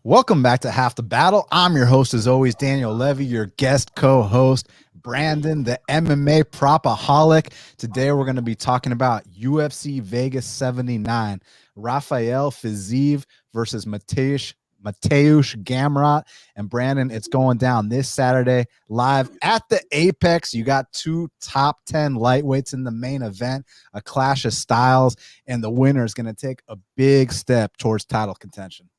Welcome back to Half the Battle. I'm your host, as always, Daniel Levy, your guest co-host, Brandon, the MMA propaholic. Today, we're going to be talking about UFC Vegas 79, Rafael Fiziev versus Mateusz Gamrot. And Brandon, it's going down this Saturday live at the Apex. You got two top 10 lightweights in the main event, a clash of styles, and the winner is going to take a big step towards title contention.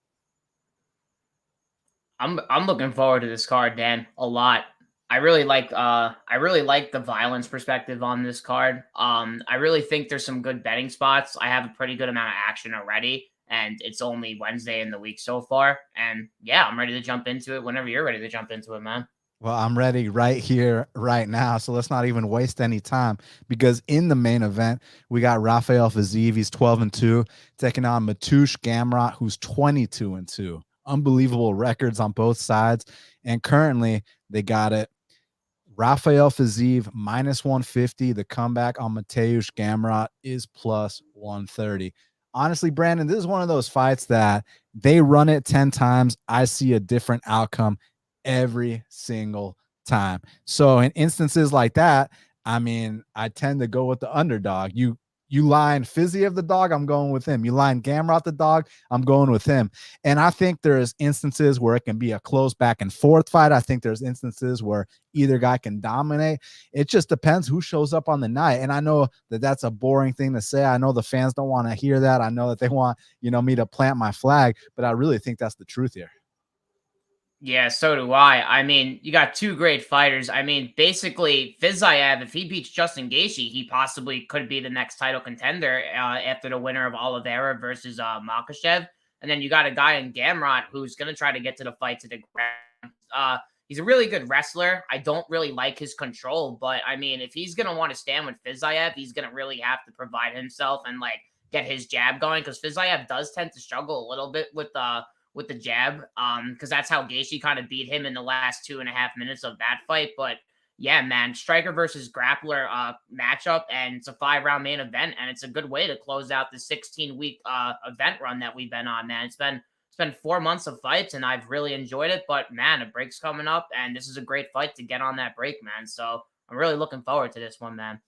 I'm looking forward to this card, Dan, a lot. I really like the violence perspective on this card. I really think there's some good betting spots. I have a pretty good amount of action already, and it's only Wednesday in the week so far. And yeah, I'm ready to jump into it whenever you're ready to jump into it, man. Well, I'm ready right here, right now. So let's not even waste any time, because in the main event, we got Rafael Fiziev. He's 12-2, taking on Mateusz Gamrot, who's 22-2. Unbelievable records on both sides. And currently, they got it. Rafael Fiziev minus 150. The comeback on Mateusz Gamrot is plus 130. Honestly, Brandon, this is one of those fights that they run it 10 times. I see a different outcome every single time. So in instances like that, I mean, I tend to go with the underdog. You line Fiziev the dog, I'm going with him. You line Gamrot the dog, I'm going with him. And I think there's instances where it can be a close back and forth fight. I think there's instances where either guy can dominate. It just depends who shows up on the night. And I know that that's a boring thing to say. I know the fans don't want to hear that. I know that they want, me to plant my flag, but I really think that's the truth here. Yeah, so do I. I mean, you got two great fighters. I mean, basically, Fiziev, if he beats Justin Gaethje, he possibly could be the next title contender after the winner of Oliveira versus Makhachev. And then you got a guy in Gamrot who's going to try to get to the fight to the ground. He's a really good wrestler. I don't really like his control, but I mean, if he's going to want to stand with Fiziev, he's going to really have to provide himself and get his jab going, because Fiziev does tend to struggle a little bit with the jab, because that's how Gaethje kind of beat him in the last 2.5 minutes of that fight. But yeah, man, striker versus grappler matchup, and it's a 5-round main event, and it's a good way to close out the 16-week event run that we've been on, man. It's been 4 months of fights, and I've really enjoyed it. But man, a break's coming up, and this is a great fight to get on that break, man. So I'm really looking forward to this one, man.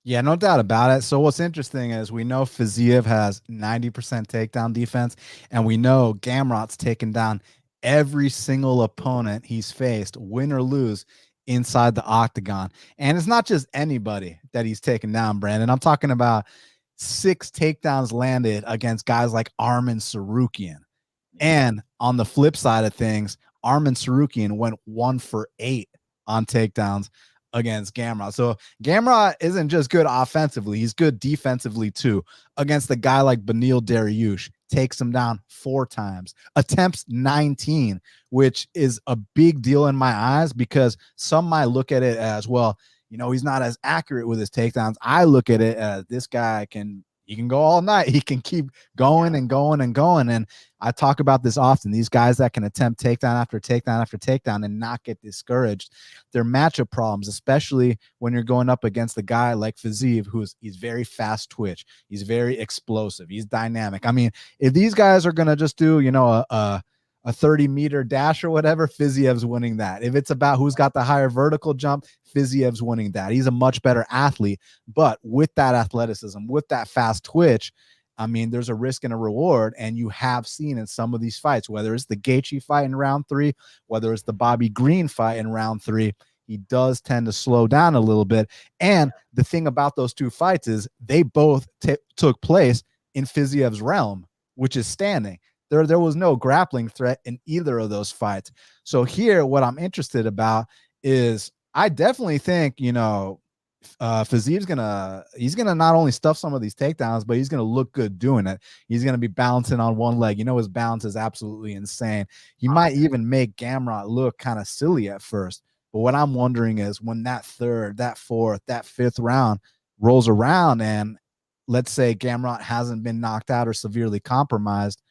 Yeah, no doubt about it. So what's interesting is we know Fiziev has 90% takedown defense, and we know Gamrot's taken down every single opponent he's faced, win or lose, inside the octagon. And it's not just anybody that he's taken down, Brandon. I'm talking about 6 takedowns landed against guys like Arman Tsarukyan. And on the flip side of things, Arman Tsarukyan went 1 for 8 on takedowns against Gamrot. So Gamrot isn't just good offensively, he's good defensively too. Against a guy like Beneil Dariush, takes him down 4 times, attempts 19, which is a big deal in my eyes, because some might look at it as, well, he's not as accurate with his takedowns. I look at it as, this guy can go all night. He can keep going and going and going. And I talk about this often. These guys that can attempt takedown after takedown after takedown and not get discouraged, they're matchup problems, especially when you're going up against a guy like Fiziev, he's very fast twitch. He's very explosive. He's dynamic. I mean, if these guys are going to just do, a 30-meter dash or whatever, Fiziev's winning that. If it's about who's got the higher vertical jump, Fiziev's winning that. He's a much better athlete, but with that athleticism, with that fast twitch, I mean, there's a risk and a reward, and you have seen in some of these fights, whether it's the Gaethje fight in round 3, whether it's the Bobby Green fight in round 3, he does tend to slow down a little bit. And the thing about those two fights is they both took place in Fiziev's realm, which is standing. There was no grappling threat in either of those fights. So here, what I'm interested about is, I definitely think, Fiziev's he's gonna not only stuff some of these takedowns, but he's gonna look good doing it. He's gonna be balancing on one leg. His balance is absolutely insane. He might even make Gamrot look kind of silly at first. But what I'm wondering is, when that 3rd, that 4th, that 5th round rolls around, and let's say Gamrot hasn't been knocked out or severely compromised,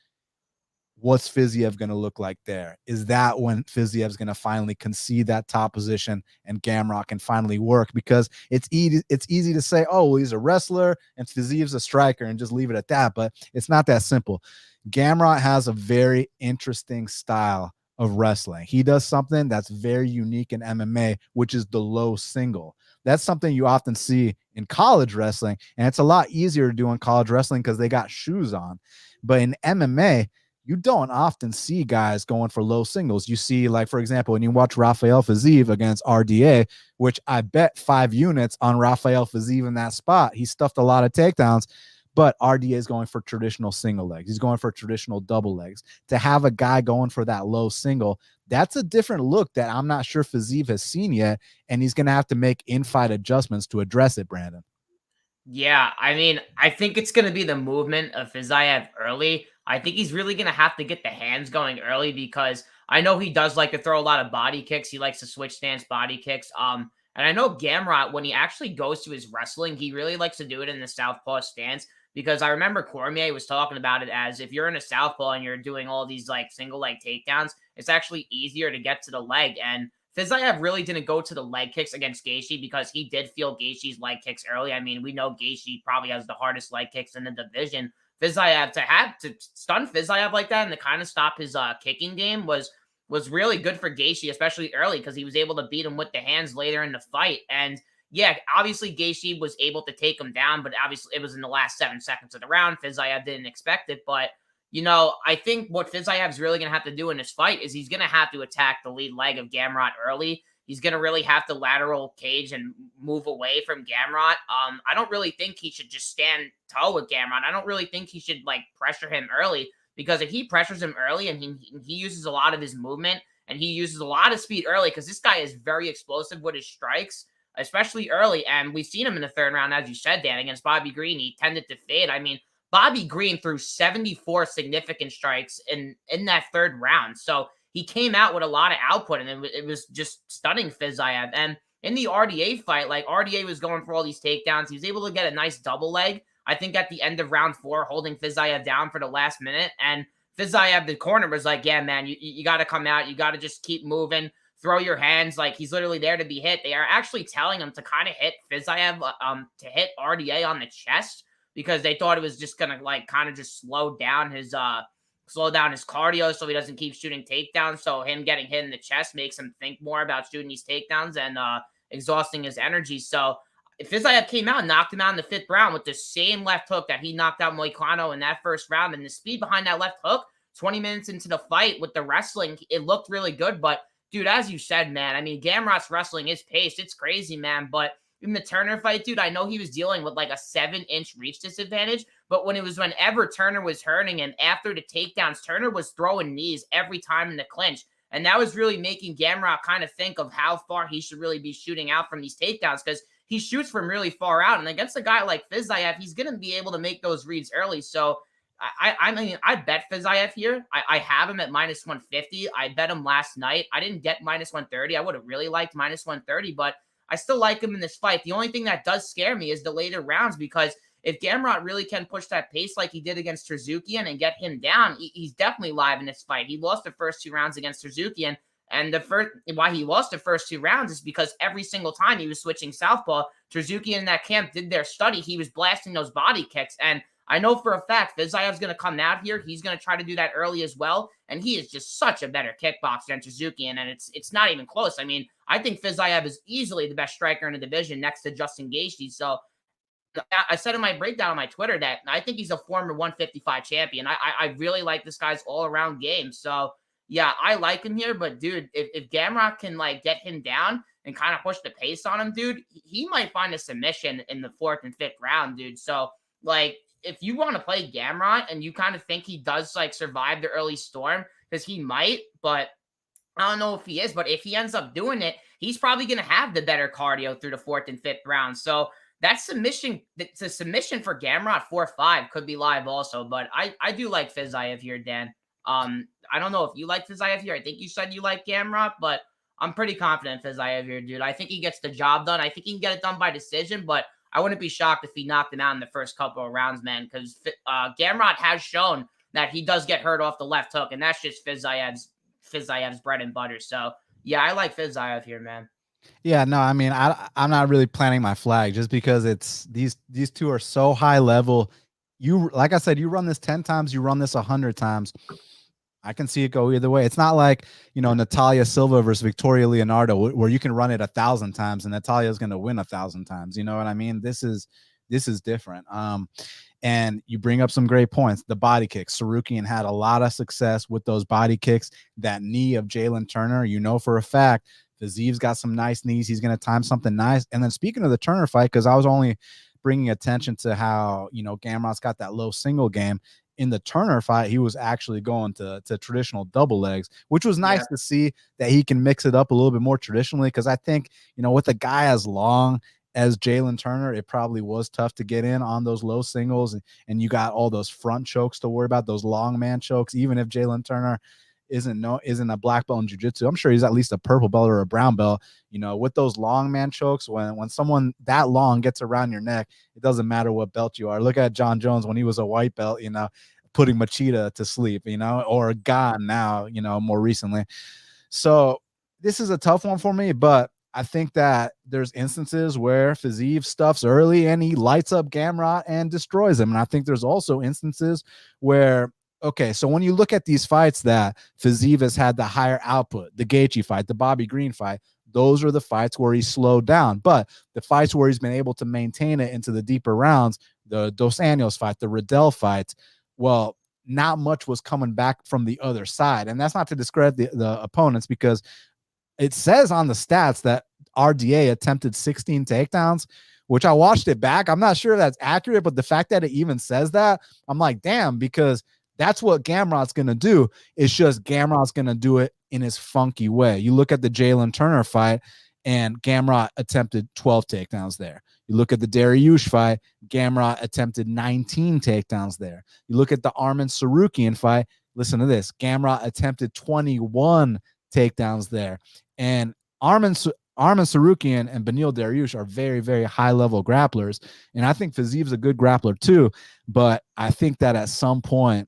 what's Fiziev going to look like there? Is that when Fiziev's going to finally concede that top position and Gamrot can finally work? Because it's easy to say, oh, well, he's a wrestler and Fiziev's a striker, and just leave it at that. But it's not that simple. Gamrot has a very interesting style of wrestling. He does something that's very unique in MMA, which is the low single. That's something you often see in college wrestling, and it's a lot easier to do in college wrestling because they got shoes on. But in MMA, you don't often see guys going for low singles. You see, like, for example, when you watch Rafael Fiziev against RDA, which I bet 5 units on Rafael Fiziev in that spot. He stuffed a lot of takedowns, but RDA is going for traditional single legs. He's going for traditional double legs. To have a guy going for that low single, that's a different look that I'm not sure Fiziev has seen yet, and he's going to have to make in-fight adjustments to address it, Brandon. Yeah, I mean, I think it's going to be the movement of Fiziev early. I think he's really going to have to get the hands going early because I know he does like to throw a lot of body kicks. He likes to switch stance body kicks. And I know Gamrot, when he actually goes to his wrestling, he really likes to do it in the southpaw stance because I remember Cormier was talking about it as if you're in a southpaw and you're doing all these like single leg takedowns, it's actually easier to get to the leg. And Fiziev really didn't go to the leg kicks against Gaethje because he did feel Gaethje's leg kicks early. I mean, we know Gaethje probably has the hardest leg kicks in the division. Fiziev to stun Fiziev like that and to kind of stop his kicking game was really good for Gaethje, especially early because he was able to beat him with the hands later in the fight. And yeah, obviously Gaethje was able to take him down, but obviously it was in the last 7 seconds of the round. Fiziev didn't expect it, but you know, I think what Fiziev's really going to have to do in this fight is he's going to have to attack the lead leg of Gamrot early. He's going to really have to lateral cage and move away from Gamrot. I don't really think he should just stand toe with Gamrot. I don't really think he should like pressure him early because if he pressures him early and he uses a lot of his movement and he uses a lot of speed early because this guy is very explosive with his strikes, especially early. And we've seen him in the third round, as you said, Dan, against Bobby Green. He tended to fade. I mean, Bobby Green threw 74 significant strikes in that third round. So he came out with a lot of output, and it was just stunning Fiziev. And in the RDA fight, like RDA was going for all these takedowns. He was able to get a nice double leg, I think, at the end of round 4, holding Fiziev down for the last minute. And Fiziev, the corner, was like, yeah, man, you got to come out. You got to just keep moving. Throw your hands. Like, he's literally there to be hit. They are actually telling him to kind of hit Fiziev, to hit RDA on the chest, because they thought it was just gonna like kind of just slow down his cardio so he doesn't keep shooting takedowns. So him getting hit in the chest makes him think more about shooting these takedowns and exhausting his energy. So Fiziev came out and knocked him out in the 5th round with the same left hook that he knocked out Moicano in that first round. And the speed behind that left hook, 20 minutes into the fight with the wrestling, it looked really good. But dude, as you said, man, I mean, Gamrot's wrestling is paced. It's crazy, man. But in the Turner fight, dude, I know he was dealing with like a 7-inch reach disadvantage, but whenever Turner was hurting and after the takedowns, Turner was throwing knees every time in the clinch. And that was really making Gamrot kind of think of how far he should really be shooting out from these takedowns because he shoots from really far out. And against a guy like Fiziev, he's going to be able to make those reads early. So I mean, I bet Fiziev here. I have him at minus 150. I bet him last night. I didn't get minus 130. I would have really liked minus 130, but I still like him in this fight. The only thing that does scare me is the later rounds because if Gamrot really can push that pace like he did against Tzerzukian and get him down, he's definitely live in this fight. He lost the first 2 rounds against Tzerzukian, and why he lost the first 2 rounds is because every single time he was switching southpaw, Tzerzukian and that camp did their study. He was blasting those body kicks, and I know for a fact Fiziev's going to come out here. He's going to try to do that early as well, and he is just such a better kickboxer than Tzerzukian, and it's not even close. I mean, I think Fiziev is easily the best striker in the division next to Justin Gaethje. So I said in my breakdown on my Twitter that I think he's a former 155 champion. I really like this guy's all-around game. So, yeah, I like him here. But, dude, if Gamrot can, like, get him down and kind of push the pace on him, dude, he might find a submission in the 4th and 5th round, dude. So, like, if you want to play Gamrot and you kind of think he does, like, survive the early storm, because he might, but I don't know if he is, but if he ends up doing it, he's probably going to have the better cardio through the 4th and 5th round. So that submission, the submission for Gamrot 4-5 could be live also, but I do like Fiziev here, Dan. I don't know if you like Fiziev here. I think you said you like Gamrot, but I'm pretty confident Fiziev here, dude. I think he gets the job done. I think he can get it done by decision, but I wouldn't be shocked if he knocked him out in the first couple of rounds, man, because Gamrot has shown that he does get hurt off the left hook, and that's just Fiziev's bread and butter. So, yeah, I like Fiziev here, man. Yeah, no, I mean, I'm not really planting my flag just because it's these two are so high level. like I said, you run this 10 times, you run this 100 times. I can see it go either way. It's not like, Natalia Silva versus Victoria Leonardo, where you can run it 1,000 times and Natalia is going to win 1,000 times. You know what I mean? This is different. And you bring up some great points. The body kicks. Sarukian had a lot of success with those body kicks. That knee of Jalen Turner, for a fact, Fiziev's got some nice knees. He's going to time something nice. And then speaking of the Turner fight, because I was only bringing attention to how, Gamrot's got that low single game. In the Turner fight, he was actually going to traditional double legs, which was nice to see that he can mix it up a little bit more traditionally. Because I think, with a guy as long as Jalen Turner, it probably was tough to get in on those low singles, and you got all those front chokes to worry about, those long man chokes. Even if Jalen Turner isn't a black belt in jiu-jitsu, I'm sure he's at least a purple belt or a brown belt. With those long man chokes, when someone that long gets around your neck, it doesn't matter what belt you are. Look at John Jones when he was a white belt, putting Machida to sleep, or Gan now, more recently. So this is a tough one for me, but I think that there's instances where Fiziev stuffs early and he lights up Gamrot and destroys him. And I think there's also instances where, okay, so when you look at these fights that Fiziev has had the higher output, the Gaethje fight, the Bobby Green fight, those are the fights where he slowed down. But the fights where he's been able to maintain it into the deeper rounds, the Dos Anjos fight, the Riddell fight, well, not much was coming back from the other side. And that's not to discredit the opponents, because it says on the stats that RDA attempted 16 takedowns, which I watched it back. I'm not sure if that's accurate, but the fact that it even says that, I'm like, damn, because that's what Gamrot's going to do. It's just Gamrot's going to do it in his funky way. You look at the Jalen Turner fight, and Gamrot attempted 12 takedowns there. You look at the Dariush fight, Gamrot attempted 19 takedowns there. You look at the Arman Sarukian fight, listen to this, Gamrot attempted 21 takedowns there. And Arman Sarukian and Beneil Dariush are very, very high-level grapplers, and I think Fiziev's a good grappler too, but I think that at some point,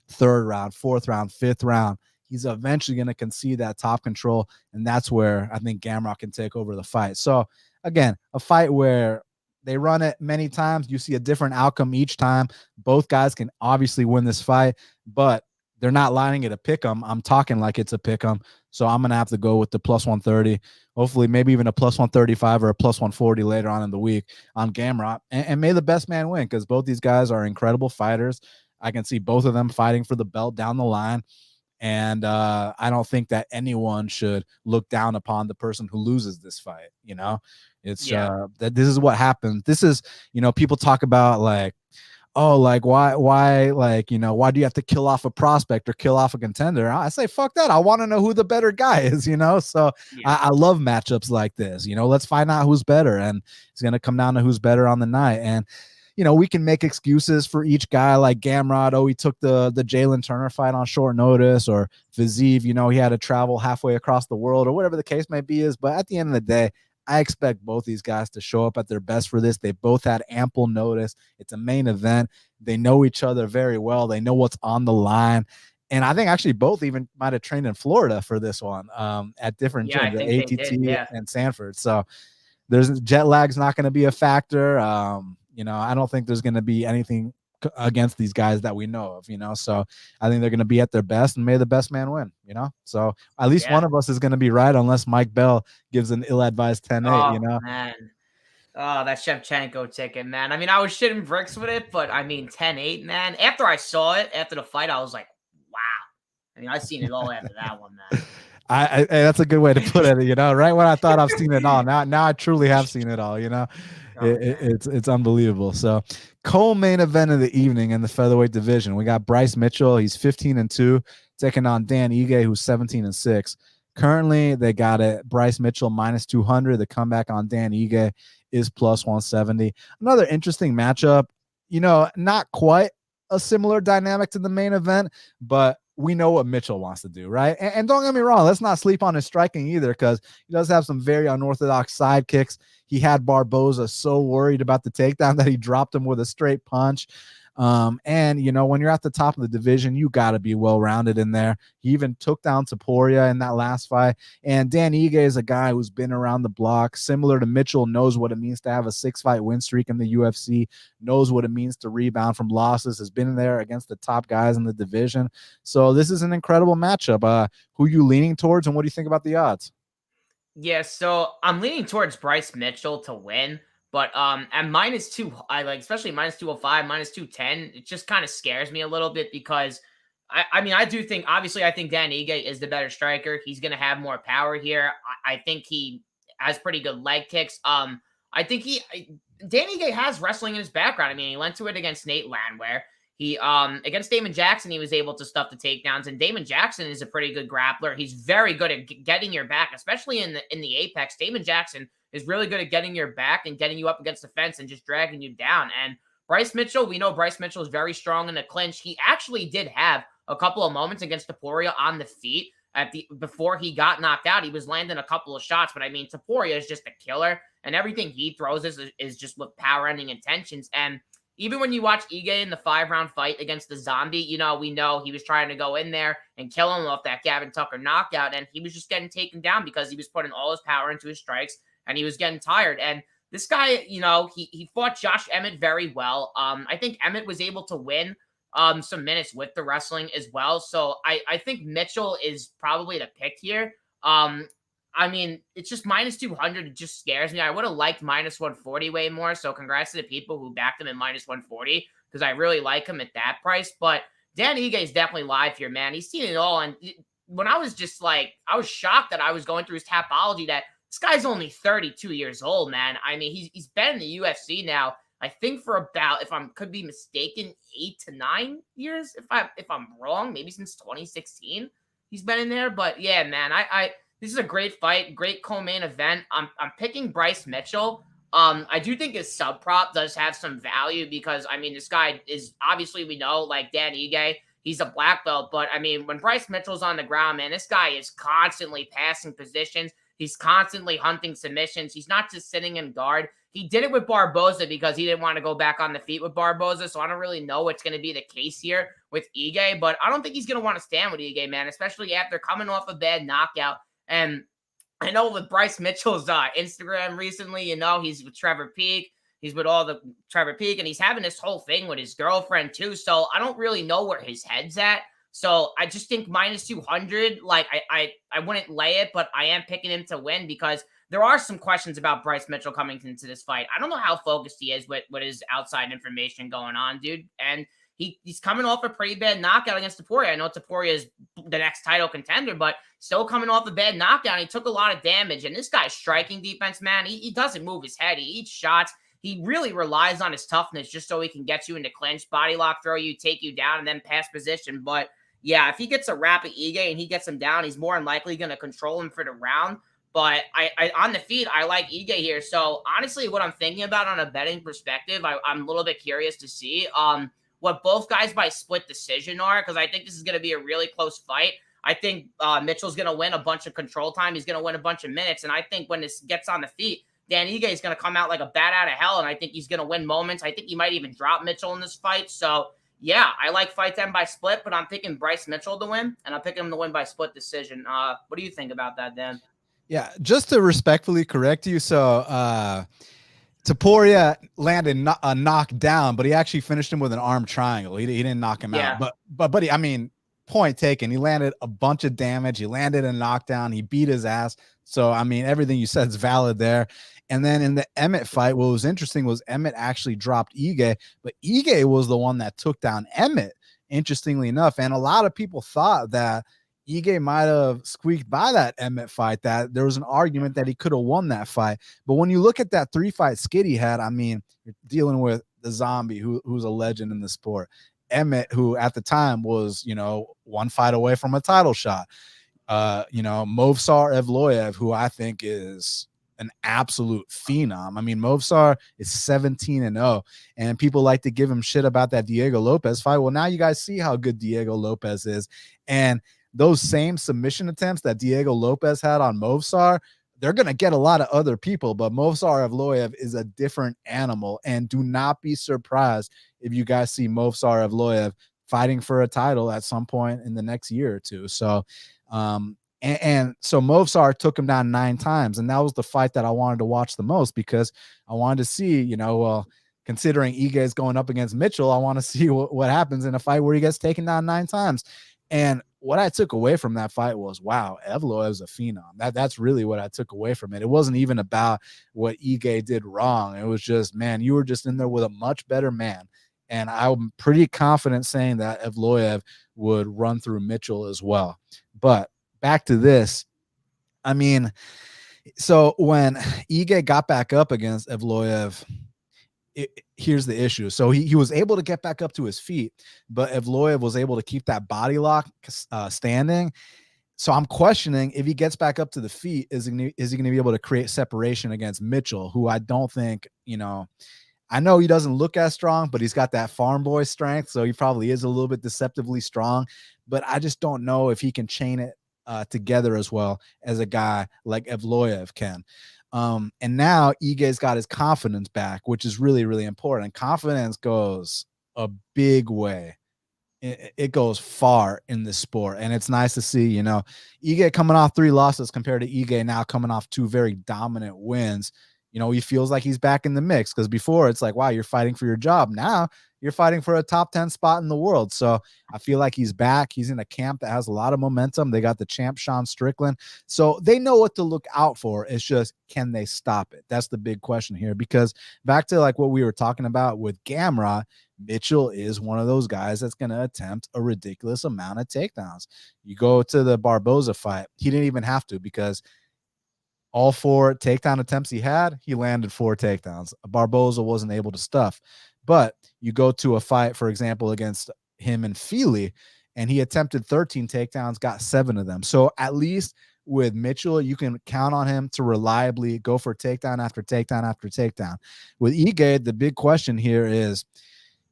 third round, fourth round, fifth round, he's eventually going to concede that top control, and that's where I think Gamrot can take over the fight. So, again, a fight where they run it many times. You see a different outcome each time. Both guys can obviously win this fight, but they're not lining it a pick 'em. I'm talking like it's a pick 'em. So I'm going to have to go with the plus 130, hopefully maybe even a plus 135 or a plus 140 later on in the week on Gamrot. And may the best man win, because both these guys are incredible fighters. I can see both of them fighting for the belt down the line. And I don't think that anyone should look down upon the person who loses this fight. It's that this is what happens. This is, people talk about like, oh, like why, like, why do you have to kill off a prospect or kill off a contender? I say, fuck that. I want to know who the better guy is, So I love matchups like this. Let's find out who's better. And it's going to come down to who's better on the night. And, we can make excuses for each guy, like Gamrot. Oh, he took the Jalen Turner fight on short notice, or Fiziev, he had to travel halfway across the world, or whatever the case may be. But at the end of the day, I expect both these guys to show up at their best for this. They both had ample notice. It's a main event. They know each other very well. They know what's on the line. And I think actually both even might have trained in Florida for this one at different gyms, ATT and Sanford. So there's jet lag's not going to be a factor. I don't think there's going to be anything against these guys that we know of, so I think they're going to be at their best, and may the best man win, so at least one of us is going to be right, unless Mike Bell gives an ill-advised 10-8, man. Oh, that Shevchenko ticket, man. I mean, I was shitting bricks with it, but I mean, 10-8, man. After I saw it, after the fight, I was like, wow. I mean, I've seen it all after that one, man. I that's a good way to put it, right when I thought I've seen it all. Now I truly have seen it all, It's unbelievable. So co-main event of the evening in the featherweight division, we got Bryce Mitchell. He's 15-2, taking on Dan Ige, who's 17-6. Currently, they got it Bryce Mitchell minus 200. The comeback on Dan Ige is plus 170. Another interesting matchup. Not quite a similar dynamic to the main event, but we know what Mitchell wants to do, right? And don't get me wrong, let's not sleep on his striking either, because he does have some very unorthodox side kicks. He had Barboza so worried about the takedown that he dropped him with a straight punch. And you know, when you're at the top of the division, you got to be well-rounded in there. He even took down Topuria in that last fight. And Dan Ige is a guy who's been around the block, similar to Mitchell, knows what it means to have a 6-fight win streak in the UFC, knows what it means to rebound from losses, has been there against the top guys in the division. So this is an incredible matchup. Who you leaning towards, and what do you think about the odds? Yeah, so I'm leaning towards Bryce Mitchell to win, but at -2, I like especially -205, -210. It just kind of scares me a little bit because I mean I do think obviously I think Dan Ige is the better striker. He's gonna have more power here. I think he has pretty good leg kicks. I think Dan Ige has wrestling in his background. I mean, he went to it against Nate Landwehr. He against Damon Jackson, he was able to stuff the takedowns, and Damon Jackson is a pretty good grappler. He's very good at getting your back, especially in the apex. Damon Jackson is really good at getting your back and getting you up against the fence and just dragging you down. And Bryce Mitchell, we know Bryce Mitchell is very strong in the clinch. He actually did have a couple of moments against Topuria on the feet before he got knocked out. He was landing a couple of shots, but I mean Topuria is just a killer, and everything he throws is just with power-ending intentions. And even when you watch Ige in the 5-round fight against the Zombie, you know, we know he was trying to go in there and kill him off that Gavin Tucker knockout, and he was just getting taken down because he was putting all his power into his strikes, and he was getting tired. And this guy, you know, he fought Josh Emmett very well. I think Emmett was able to win some minutes with the wrestling as well. So I think Mitchell is probably the pick here. I mean, it's just -200. It just scares me. I would have liked -140 way more. So congrats to the people who backed him at -140 because I really like him at that price. But Dan Ige is definitely live here, man. He's seen it all. And when I was just like, I was shocked that I was going through his Tapology that this guy's only 32 years old, man. I mean, he's been in the UFC now, I think for about, if I could be mistaken, 8 to 9 years. If I'm wrong, maybe since 2016 he's been in there. But yeah, man, this is a great fight, great co-main event. I'm picking Bryce Mitchell. I do think his sub prop does have some value because I mean this guy is obviously we know like Dan Ige, he's a black belt, but I mean when Bryce Mitchell's on the ground, man, this guy is constantly passing positions. He's constantly hunting submissions. He's not just sitting in guard. He did it with Barboza because he didn't want to go back on the feet with Barboza. So I don't really know what's going to be the case here with Ige, but I don't think he's going to want to stand with Ige, man, especially after coming off a bad knockout. And I know with Bryce Mitchell's Instagram recently, you know, he's with Trevor Peek. He's with all the Trevor Peek, and he's having this whole thing with his girlfriend too. So I don't really know where his head's at. So I just think -200, like I wouldn't lay it, but I am picking him to win because there are some questions about Bryce Mitchell coming into this fight. I don't know how focused he is with his outside information going on, dude. And he's coming off a pretty bad knockout against Topuria. I know Topuria is the next title contender, but still coming off a bad knockout. He took a lot of damage. And this guy's striking defense, man, he doesn't move his head. He eats shots. He really relies on his toughness just so he can get you into clinch, body lock, throw you, take you down, and then pass position. But yeah, if he gets a wrap at Ige and he gets him down, he's more than likely going to control him for the round. But I on the feet, I like Ige here. So honestly, what I'm thinking about on a betting perspective, I'm a little bit curious to see what both guys by split decision are, because I think this is going to be a really close fight. I think Mitchell's going to win a bunch of control time. He's going to win a bunch of minutes. And I think when this gets on the feet, Dan Ige is going to come out like a bat out of hell. And I think he's going to win moments. I think he might even drop Mitchell in this fight. So yeah, I like fight 10 by split, but I'm picking Bryce Mitchell to win, and I'm picking him to win by split decision. What do you think about that, Dan? Yeah, just to respectfully correct you. So Topuria landed a knockdown, but he actually finished him with an arm triangle. He didn't knock him out. But I mean, point taken. He landed a bunch of damage. He landed a knockdown. He beat his ass. So, I mean, everything you said is valid there. And then in the Emmett fight, what was interesting was Emmett actually dropped Ige, but Ige was the one that took down Emmett, interestingly enough. And a lot of people thought that Ige might have squeaked by that Emmett fight, that there was an argument that he could have won that fight. But when you look at that 3-fight skid he had, I mean, you're dealing with the Zombie, who's a legend in the sport. Emmett, who at the time was, you know, one fight away from a title shot. You know, Movsar Evloev, who I think is an absolute phenom. I mean, Movsar is 17-0, and people like to give him shit about that Diego Lopez fight. Well, now you guys see how good Diego Lopez is. And those same submission attempts that Diego Lopez had on Movsar, they're going to get a lot of other people, but Movsar Evloev is a different animal, and do not be surprised if you guys see Movsar Evloev fighting for a title at some point in the next year or two. So, and so Movsar took him down 9 times, and that was the fight that I wanted to watch the most because I wanted to see, you know, well, considering Ige is going up against Mitchell, I want to see what happens in a fight where he gets taken down 9 times. And what I took away from that fight was, wow, Evloev is a phenom. That's really what I took away from it. It wasn't even about what Ige did wrong. It was just, man, you were just in there with a much better man. And I'm pretty confident saying that Evloev would run through Mitchell as well. But back to this, I mean, so when Ige got back up against Evloev, here's the issue. So he was able to get back up to his feet, but Evloev was able to keep that body lock standing. So I'm questioning if he gets back up to the feet, is he going to be able to create separation against Mitchell, who I don't think, you know, I know he doesn't look as strong, but he's got that farm boy strength. So he probably is a little bit deceptively strong, but I just don't know if he can chain it together as well as a guy like Evloev can. And now Ige's got his confidence back, which is really, really important. Confidence goes a big way. It goes far in this sport. And it's nice to see, you know, Ige coming off 3 losses compared to Ige now coming off 2 very dominant wins. You know, he feels like he's back in the mix because before it's like, wow, you're fighting for your job. Now you're fighting for a top 10 spot in the world. So I feel like he's back. He's in a camp that has a lot of momentum. They got the champ, Sean Strickland. So they know what to look out for. It's just, can they stop it? That's the big question here, because back to like what we were talking about with Gamrot, Mitchell is one of those guys that's going to attempt a ridiculous amount of takedowns. You go to the Barboza fight, he didn't even have to, because all 4 takedown attempts he had, he landed 4 takedowns. Barboza wasn't able to stuff. But you go to a fight, for example, against him and Feely, and he attempted 13 takedowns, got 7 of them. So at least with Mitchell, you can count on him to reliably go for takedown after takedown after takedown. With Ige, the big question here is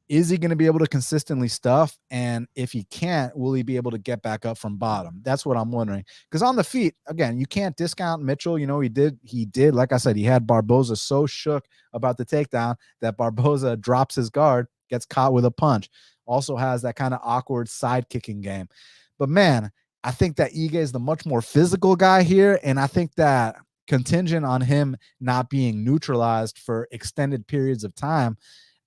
he going to be able to consistently stuff? And if he can't, will he be able to get back up from bottom? That's what I'm wondering. Because on the feet, again, you can't discount Mitchell. You know, he did, like I said, he had Barboza so shook about the takedown that Barboza drops his guard, gets caught with a punch. Also has that kind of awkward side kicking game. But man, I think that Ige is the much more physical guy here. And I think that contingent on him not being neutralized for extended periods of time,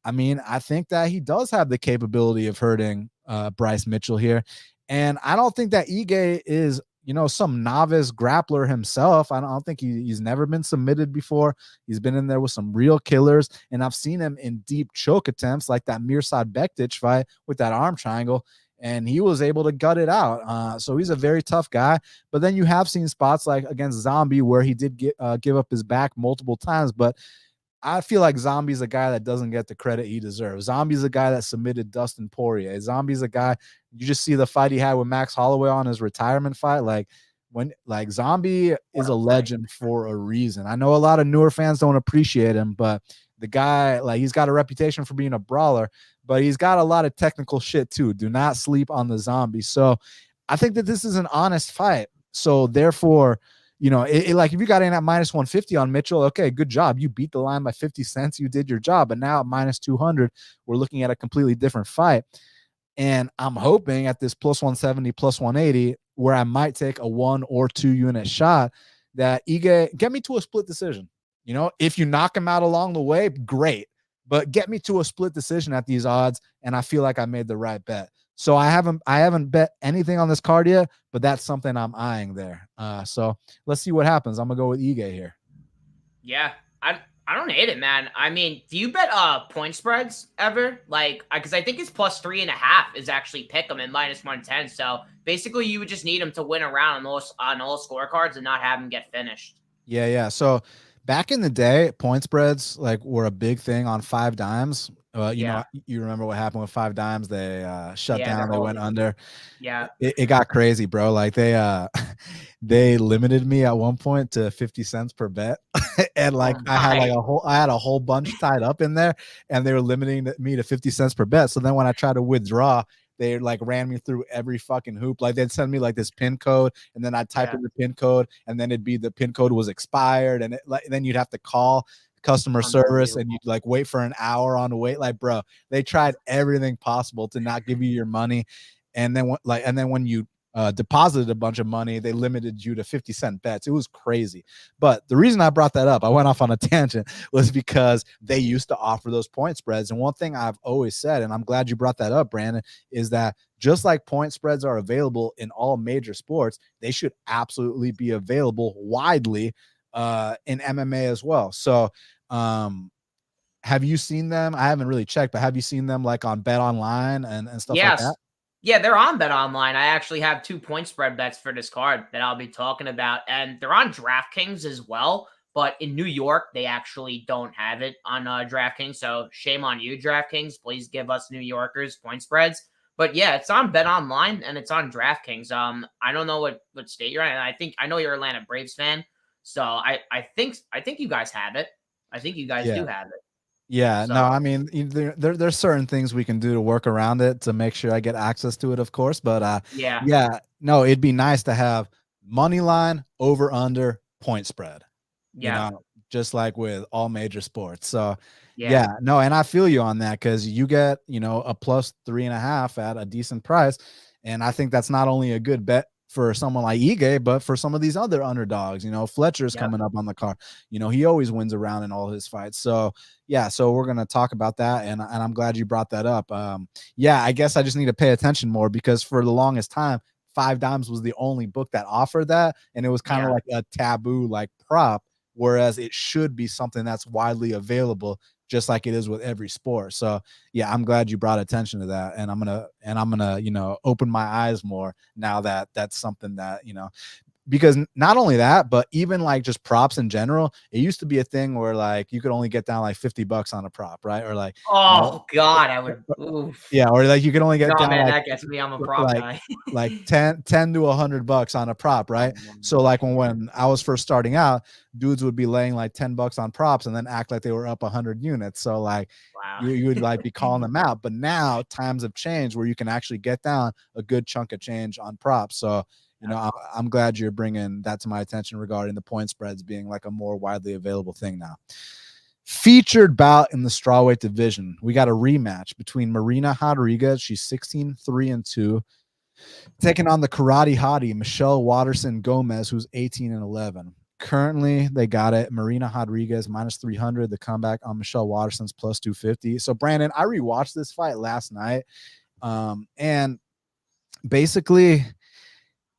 I mean, I think that he does have the capability of hurting Bryce Mitchell here. And I don't think that Ige is, you know, some novice grappler himself. I don't think he's never been submitted before. He's been in there with some real killers. And I've seen him in deep choke attempts like that Mirsad Bektic fight with that arm triangle. And he was able to gut it out. So he's a very tough guy. But then you have seen spots like against Zombie where he did give up his back multiple times. But I feel like Zombie's a guy that doesn't get the credit he deserves. Zombie's a guy that submitted Dustin Poirier. Zombie's a guy, you just see the fight he had with Max Holloway on his retirement fight. Like Zombie is a legend for a reason. I know a lot of newer fans don't appreciate him, but the guy, like, he's got a reputation for being a brawler, but he's got a lot of technical shit too. Do not sleep on the Zombie. So I think that this is an honest fight. So therefore, you know, like if you got in at minus 150 on Mitchell, okay, good job. You beat the line by 50 cents. You did your job. But now at minus 200, we're looking at a completely different fight. And I'm hoping at this plus 170, plus 180, where I might take a 1 or 2 unit shot, that Ige get me to a split decision. You know, if you knock him out along the way, great. But get me to a split decision at these odds, and I feel like I made the right bet. So I haven't bet anything on this card yet, but that's something I'm eyeing there. So let's see what happens. I'm gonna go with Ige here. Yeah, I don't hate it, man. I mean, do you bet point spreads ever? Like, because I think it's plus 3.5 is actually pick 'em in minus 110. So basically, you would just need him to win a round on all scorecards and not have him get finished. Yeah. So back in the day, point spreads were a big thing on 5 Dimes. You know, you remember what happened with 5 Dimes? They shut down. They went under. Yeah, it got crazy, bro. Like they limited me at one point to 50 cents per bet, and I had a whole bunch tied up in there, and they were limiting me to 50 cents per bet. So then when I tried to withdraw, they ran me through every fucking hoop. Like they'd send me this pin code, and then I'd type in the pin code, and then it'd be the pin code was expired, and then you'd have to call customer service and Unbelievable. you'd like wait for an hour on the wait. Like, bro, they tried everything possible to not give you your money. And then when you deposited a bunch of money, they limited you to 50-cent bets. It was crazy. But the reason I brought that up, I went off on a tangent, was because they used to offer those point spreads. And one thing I've always said, and I'm glad you brought that up, Brandon, is that just like point spreads are available in all major sports, they should absolutely be available widely in MMA as well. So have you seen them? I haven't really checked, but have you seen them like on Bet Online and stuff like that? Yes. Yeah, they're on Bet Online. I actually have 2 point spread bets for this card that I'll be talking about, and they're on DraftKings as well. But in New York, they actually don't have it on DraftKings. So shame on you, DraftKings. Please give us New Yorkers point spreads. But yeah, it's on Bet Online and it's on DraftKings. I don't know what state you're in. I know you're an Atlanta Braves fan, so I think you guys have it. I think you guys do have it. Yeah, So no, I mean, there's certain things we can do to work around it to make sure I get access to it, of course. But yeah, no, it'd be nice to have money line, over under, point spread, yeah, just like with all major sports. So yeah, no, and I feel you on that because you get, a plus 3.5 at a decent price. And I think that's not only a good bet for someone like Ige, but for some of these other underdogs. Fletcher's yep. coming up on the card. He always wins around in all his fights. So so we're gonna talk about that, and I'm glad you brought that up. I guess I just need to pay attention more because for the longest time, Five Dimes was the only book that offered that, and it was kind of like a taboo like prop, whereas it should be something that's widely available, just like it is with every sport. So I'm glad you brought attention to that, and I'm gonna open my eyes more now that that's something that because not only that, but even like just props in general, it used to be a thing where like you could only get down like $50 on a prop, right? Or like Oh God, I would. Oof. or like you could only get No, down man, like that gets me. I'm a prop like guy. like 10 to $100 on a prop, right? So like when I was first starting out, dudes would be laying like $10 on props and then act like they were up 100 units. So like Wow. you would like be calling them out. But now times have changed where you can actually get down a good chunk of change on props. So I'm glad you're bringing that to my attention regarding the point spreads being like a more widely available thing now. Featured bout in the strawweight division. We got a rematch between Marina Rodriguez. She's 16-3-2, taking on the karate hottie Michelle Waterson Gomez, who's 18-11. Currently, they got it. Marina Rodriguez minus 300. The comeback on Michelle Waterson's plus 250. So, Brandon, I rewatched this fight last night, and basically,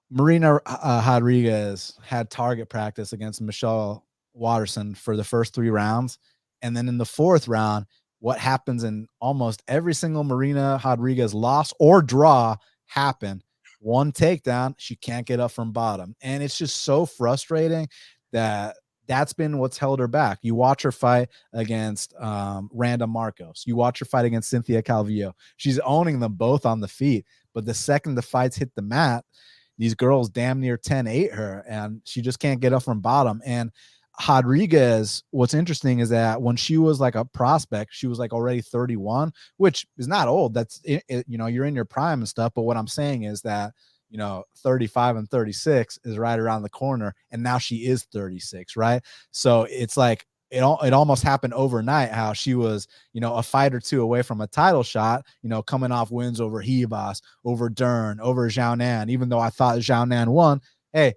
Marina Rodriguez had target practice against Michelle Waterson for the first 3 rounds. And then in the 4th round, what happens in almost every single Marina Rodriguez loss or draw happened. One takedown, she can't get up from bottom. And it's just so frustrating that that's been what's held her back. You watch her fight against Randa Marcos. You watch her fight against Cynthia Calvillo. She's owning them both on the feet. But the second the fights hit the mat, these girls damn near 10-8 her, and she just can't get up from bottom. And Rodriguez, what's interesting is that when she was like a prospect, she was like already 31, which is not old. That's you're in your prime and stuff. But what I'm saying is that 35 and 36 is right around the corner, and now she is 36, right? So it's like it almost happened overnight how she was, a fight or two away from a title shot, coming off wins over Ribas, over Dern, over Jourdain. Even though I thought Jourdain won, hey,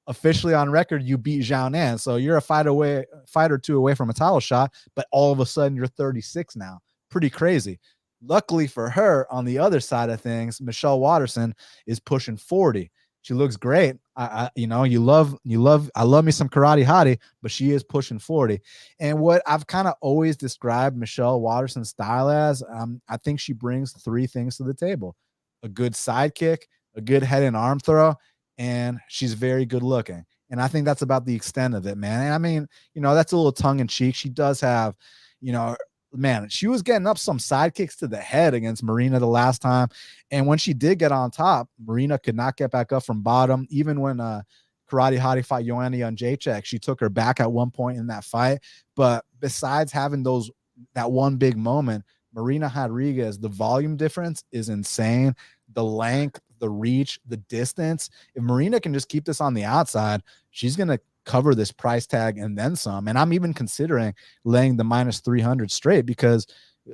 officially on record, you beat Jourdain. So you're a fight or two away from a title shot, but all of a sudden you're 36 now. Pretty crazy. Luckily for her, on the other side of things, Michelle Waterson is pushing 40. She looks great. I love me some karate hottie, but she is pushing 40. And what I've kind of always described Michelle Waterson's style as, I think she brings 3 things to the table: a good sidekick, a good head and arm throw, and she's very good looking. And I think that's about the extent of it, man. And I mean, that's a little tongue in cheek. She does have, man, she was getting up some sidekicks to the head against Marina the last time. And when she did get on top, Marina could not get back up from bottom. Even when Karate Hottie fought Joanna Jędrzejczyk, she took her back at one point in that fight. But besides having that one big moment, Marina Rodriguez, the volume difference is insane. The length, the reach, the distance. If Marina can just keep this on the outside, she's going to cover this price tag and then some. And I'm even considering laying the minus 300 straight because,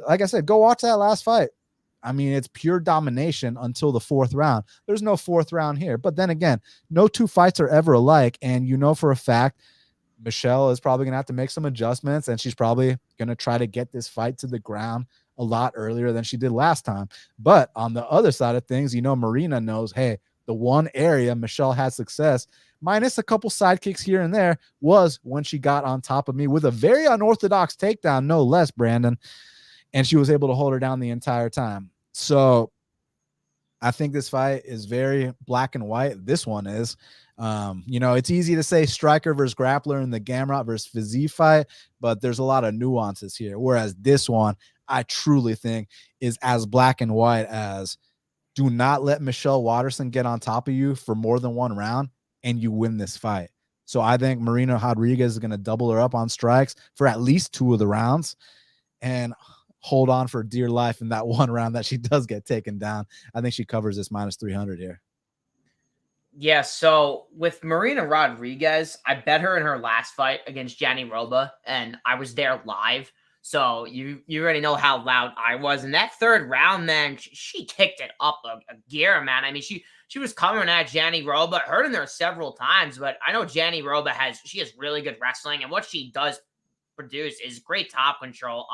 like I said, go watch that last fight. I mean, it's pure domination until the fourth round. There's no fourth round here. But then again, no two fights are ever alike. And you know for a fact, Michelle is probably going to have to make some adjustments, and she's probably going to try to get this fight to the ground a lot earlier than she did last time. But on the other side of things, you know, Marina knows, hey, the one area Michelle had success, minus a couple sidekicks here and there, was when she got on top of me with a very unorthodox takedown, no less, Brandon. And she was able to hold her down the entire time. So I think this fight is very black and white. This one is. You know, it's easy to say striker versus grappler in the Gamrot versus Fiziev fight, but there's a lot of nuances here. Whereas this one, I truly think is as black and white as do not let Michelle Waterson get on top of you for more than one round and you win this fight. So I think Marina Rodriguez is going to double her up on strikes for at least 2 of the rounds and hold on for dear life in that one round that she does get taken down. I think she covers this minus 300 here. Yeah, so with Marina Rodriguez, I bet her in her last fight against Gianni Roba, and I was there live. So you already know how loud I was. In that third round, man, she kicked it up a gear, man. I mean, she was coming at Gianni Roba, hurting her several times, but I know Gianni Roba has really good wrestling, and what she does produce is great top control.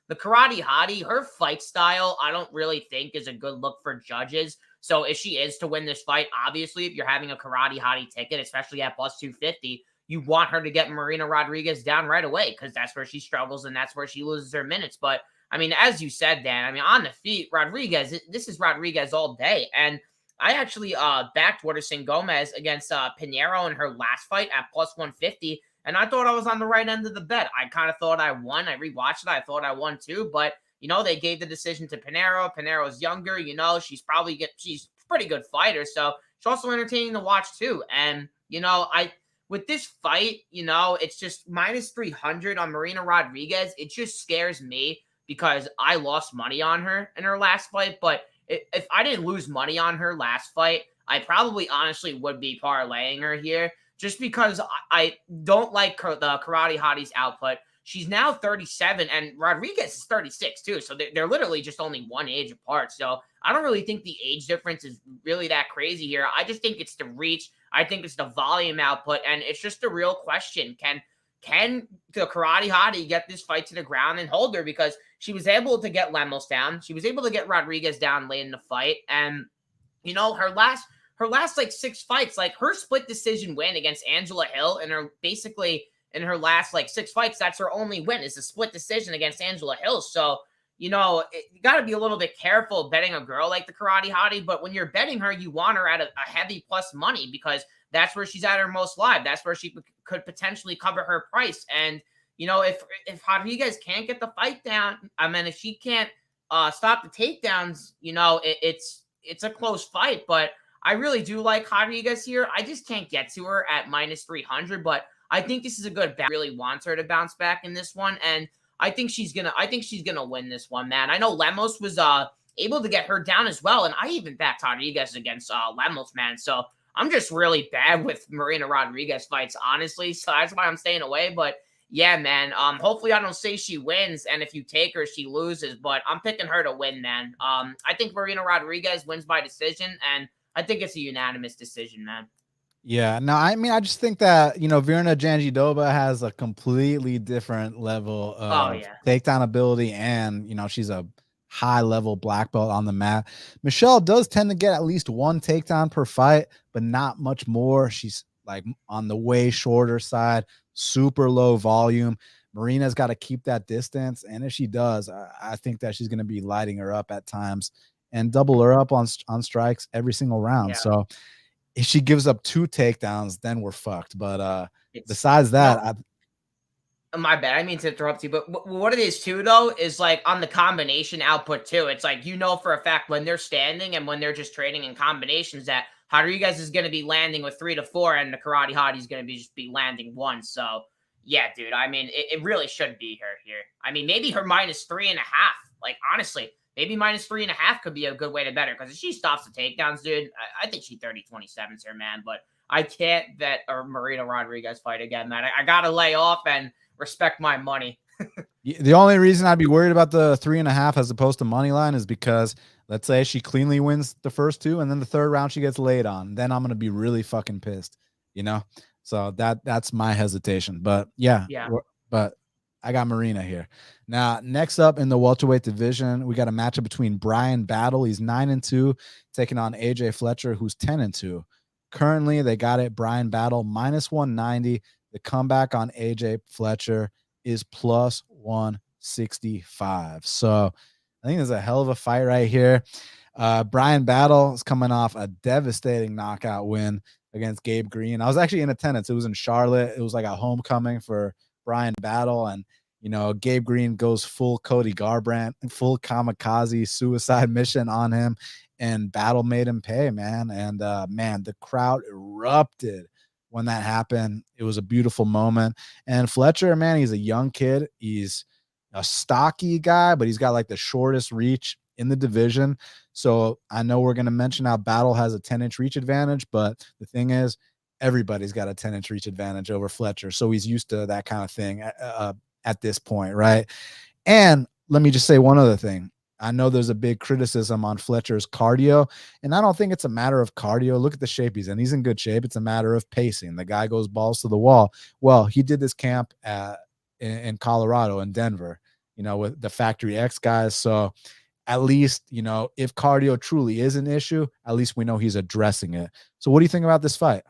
The Karate Hottie, her fight style, I don't really think is a good look for judges. So if she is to win this fight, obviously, if you're having a Karate Hottie ticket, especially at plus 250, you want her to get Marina Rodriguez down right away because that's where she struggles and that's where she loses her minutes. But, I mean, as you said, Dan, I mean, on the feet, Rodriguez, this is Rodriguez all day. And I actually backed Waterson Gomez against Pinheiro in her last fight at plus 150. And I thought I was on the right end of the bet. I kind of thought I won. I rewatched it. I thought I won too. But, you know, they gave the decision to Pinheiro. Pinheiro's younger. You know, she's a pretty good fighter. So she's also entertaining to watch too. And, you know, with this fight, you know, it's just minus 300 on Marina Rodriguez. It just scares me because I lost money on her in her last fight. But if I didn't lose money on her last fight, I probably honestly would be parlaying her here. Just because I don't like the Karate Hottie's output. She's now 37, and Rodriguez is 36, too. So they're literally just only one age apart. So I don't really think the age difference is really that crazy here. I just think it's the reach. I think it's the volume output, and it's just a real question. Can the Karate Hottie get this fight to the ground and hold her? Because she was able to get Lemos down. She was able to get Rodriguez down late in the fight. And, you know, her last like 6 fights, like her split decision win against Angela Hill and in her last like 6 fights, that's her only win is a split decision against Angela Hill. So, you know, you got to be a little bit careful betting a girl like the Karate Hottie, but when you're betting her, you want her at a heavy plus money because that's where she's at her most live. That's where she could potentially cover her price. And, you know, if Rodriguez can't get the fight down, I mean, if she can't stop the takedowns, you know, it's a close fight, but I really do like Rodriguez here. I just can't get to her at minus 300, but I think this is a good bet. I really wants her to bounce back in this one, and I think she's gonna win this one, man. I know Lemos was able to get her down as well, and I even backed Rodriguez against Lemos, man. So I'm just really bad with Marina Rodriguez fights, honestly. So that's why I'm staying away. But yeah, man. Hopefully I don't say she wins, and if you take her, she loses. But I'm picking her to win, man. I think Marina Rodriguez wins by decision, and I think it's a unanimous decision, man. Yeah, no, I mean, I just think that, you know, Virna Jandiroba has a completely different level of takedown ability, and, you know, she's a high-level black belt on the mat. Michelle does tend to get at least 1 takedown per fight, but not much more. She's, like, on the way shorter side, super low volume. Marina's got to keep that distance, and if she does, I think that she's going to be lighting her up at times and double her up on strikes every single round. Yeah. So if she gives up 2 takedowns, then we're fucked. But besides that, my bad. I mean to interrupt you, but what it is too, though, is like on the combination output too. It's like, you know, for a fact when they're standing and when they're just trading in combinations that Rodriguez is going to be landing with 3 to 4 and the Karate Hottie is going to just be landing 1. So yeah, dude, I mean, it really should be her here. I mean, maybe her minus 3.5. Like, honestly, maybe -3.5 could be a good way to bet her. Because if she stops the takedowns, dude, I think she 30-27s here, man. But I can't bet a Marina Rodriguez fight again, man. I got to lay off and respect my money. The only reason I'd be worried about the 3.5 as opposed to money line is because let's say she cleanly wins the first two and then the third round she gets laid on. Then I'm going to be really fucking pissed, you know? So that's my hesitation. But yeah. But I got Marina here. Now, next up in the welterweight division, we got a matchup between Bryan Battle. He's 9-2, taking on AJ Fletcher, who's 10-2. Currently, they got it Bryan Battle -190. The comeback on AJ Fletcher is +165. So I think there's a hell of a fight right here. Bryan Battle is coming off a devastating knockout win against Gabe Green. I was actually in attendance. It was in Charlotte. It was like a homecoming for Bryan Battle. And, you know, Gabe Green goes full Cody Garbrandt, full kamikaze suicide mission on him. And Battle made him pay, man. And, man, the crowd erupted when that happened. It was a beautiful moment. And Fletcher, man, he's a young kid. He's a stocky guy, but he's got like the shortest reach in the division. So I know we're going to mention how Battle has a 10-inch reach advantage, but the thing is, everybody's got a 10-inch reach advantage over Fletcher. So he's used to that kind of thing at this point, right? And let me just say one other thing. I know there's a big criticism on Fletcher's cardio, and I don't think it's a matter of cardio. Look at the shape he's in. He's in good shape. It's a matter of pacing. The guy goes balls to the wall. Well, he did this camp in Colorado and Denver, you know, with the Factory X guys. So at least, you know, if cardio truly is an issue, at least we know he's addressing it. So what do you think about this fight?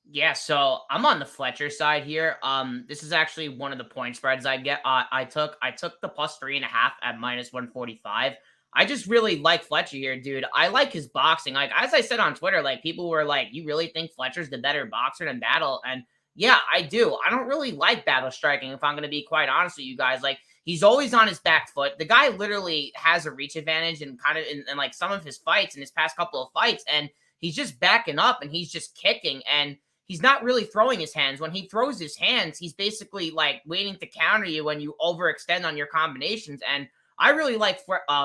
Yeah, so I'm on the Fletcher side here. This is actually one of the point spreads I took the +3.5 at -145. I just really like Fletcher here, dude. I like his boxing. Like, as I said on Twitter, like, people were like, you really think Fletcher's the better boxer than Battle? And yeah, I do. I don't really like Battle striking, if I'm going to be quite honest with you guys. Like, he's always on his back foot. The guy literally has a reach advantage and kind of in like some of his fights, in his past couple of fights, and he's just backing up and he's just kicking, and he's not really throwing his hands. When he throws his hands, he's basically like waiting to counter you when you overextend on your combinations. And I really like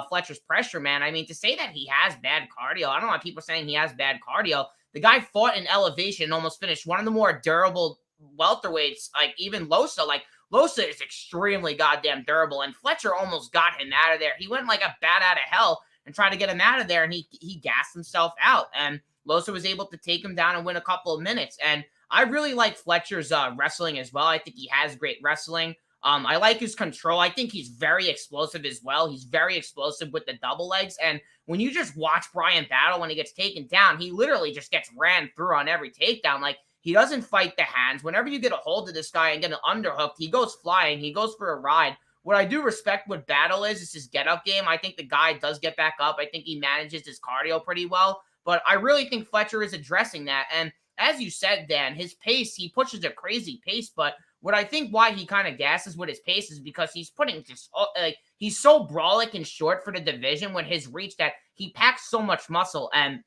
Fletcher's pressure, man. I mean, to say that he has bad cardio, I don't know why people are saying he has bad cardio. The guy fought in elevation and almost finished one of the more durable welterweights, like even Losa. Like, Losa is extremely goddamn durable, and Fletcher almost got him out of there. He went like a bat out of hell and tried to get him out of there, and he gassed himself out. And Losa was able to take him down and win a couple of minutes. And I really like Fletcher's wrestling as well. I think he has great wrestling. I like his control. I think he's very explosive as well. He's very explosive with the double legs. And when you just watch Bryan Battle, when he gets taken down, he literally just gets ran through on every takedown. Like, he doesn't fight the hands. Whenever you get a hold of this guy and get an underhook, he goes flying. He goes for a ride. What I do respect with Battle is his get-up game. I think the guy does get back up. I think he manages his cardio pretty well. But I really think Fletcher is addressing that. And as you said, Dan, his pace, he pushes a crazy pace. But what I think why he kind of gasses with his pace is because he's putting just like, he's so brolic and short for the division with his reach that he packs so much muscle. And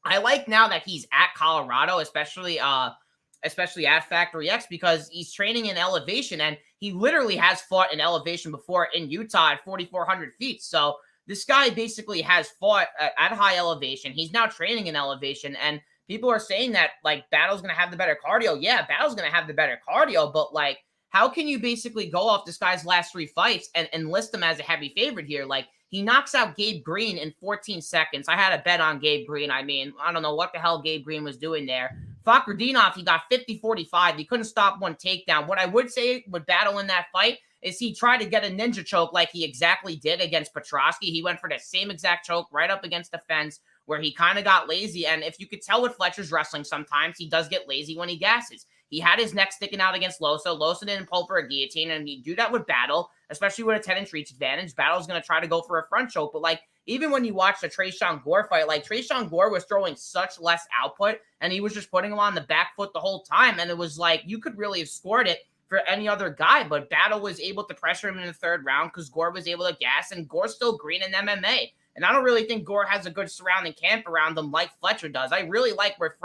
I like now that he's at Colorado, especially at Factory X, because he's training in elevation, and he literally has fought in elevation before in Utah at 4,400 feet. So this guy basically has fought at high elevation. He's now training in elevation, and people are saying that, like, Battle's going to have the better cardio. Yeah, Battle's going to have the better cardio, but, like, how can you basically go off this guy's last 3 fights and list him as a heavy favorite here? Like, he knocks out Gabe Green in 14 seconds. I had a bet on Gabe Green. I mean, I don't know what the hell Gabe Green was doing there. Fakhretdinov, he got 50-45. He couldn't stop one takedown. What I would say with Battle in that fight is he tried to get a ninja choke like he exactly did against Petrosky. He went for the same exact choke right up against the fence where he kind of got lazy. And if you could tell with Fletcher's wrestling, sometimes he does get lazy when he gasses. He had his neck sticking out against Losa. Losa didn't pull for a guillotine, and he'd do that with Battle, especially with a 10-inch reach advantage. Battle's going to try to go for a front choke. But, like, even when you watch the Tresean Gore fight, like, Tresean Gore was throwing such less output, and he was just putting him on the back foot the whole time. And it was like, you could really have scored it for any other guy, but Battle was able to pressure him in the 3rd round because Gore was able to gas, and Gore's still green in MMA. And I don't really think Gore has a good surrounding camp around him like Fletcher does. I really like where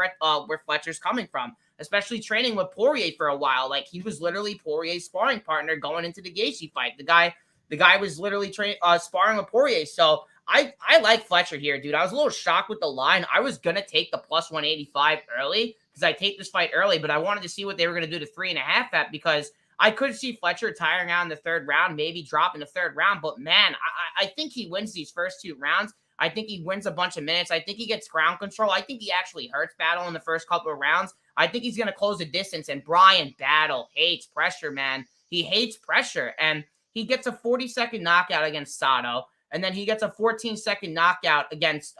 Fletcher's coming from, especially training with Poirier for a while. Like, he was literally Poirier's sparring partner going into the Gaethje fight. The guy The guy was literally sparring with Poirier. So I like Fletcher here, dude. I was a little shocked with the line. I was going to take the plus 185 early because I take this fight early, but I wanted to see what they were going to do to 3.5 at, because I could see Fletcher tiring out in the third round, maybe drop in the third round. But man, I think he wins these first 2 rounds. I think he wins a bunch of minutes. I think he gets ground control. I think he actually hurts Battle in the first couple of rounds. I think he's going to close the distance. And Bryan Battle hates pressure, man. He hates pressure. And he gets a 40-second knockout against Sato. And then he gets a 14-second knockout against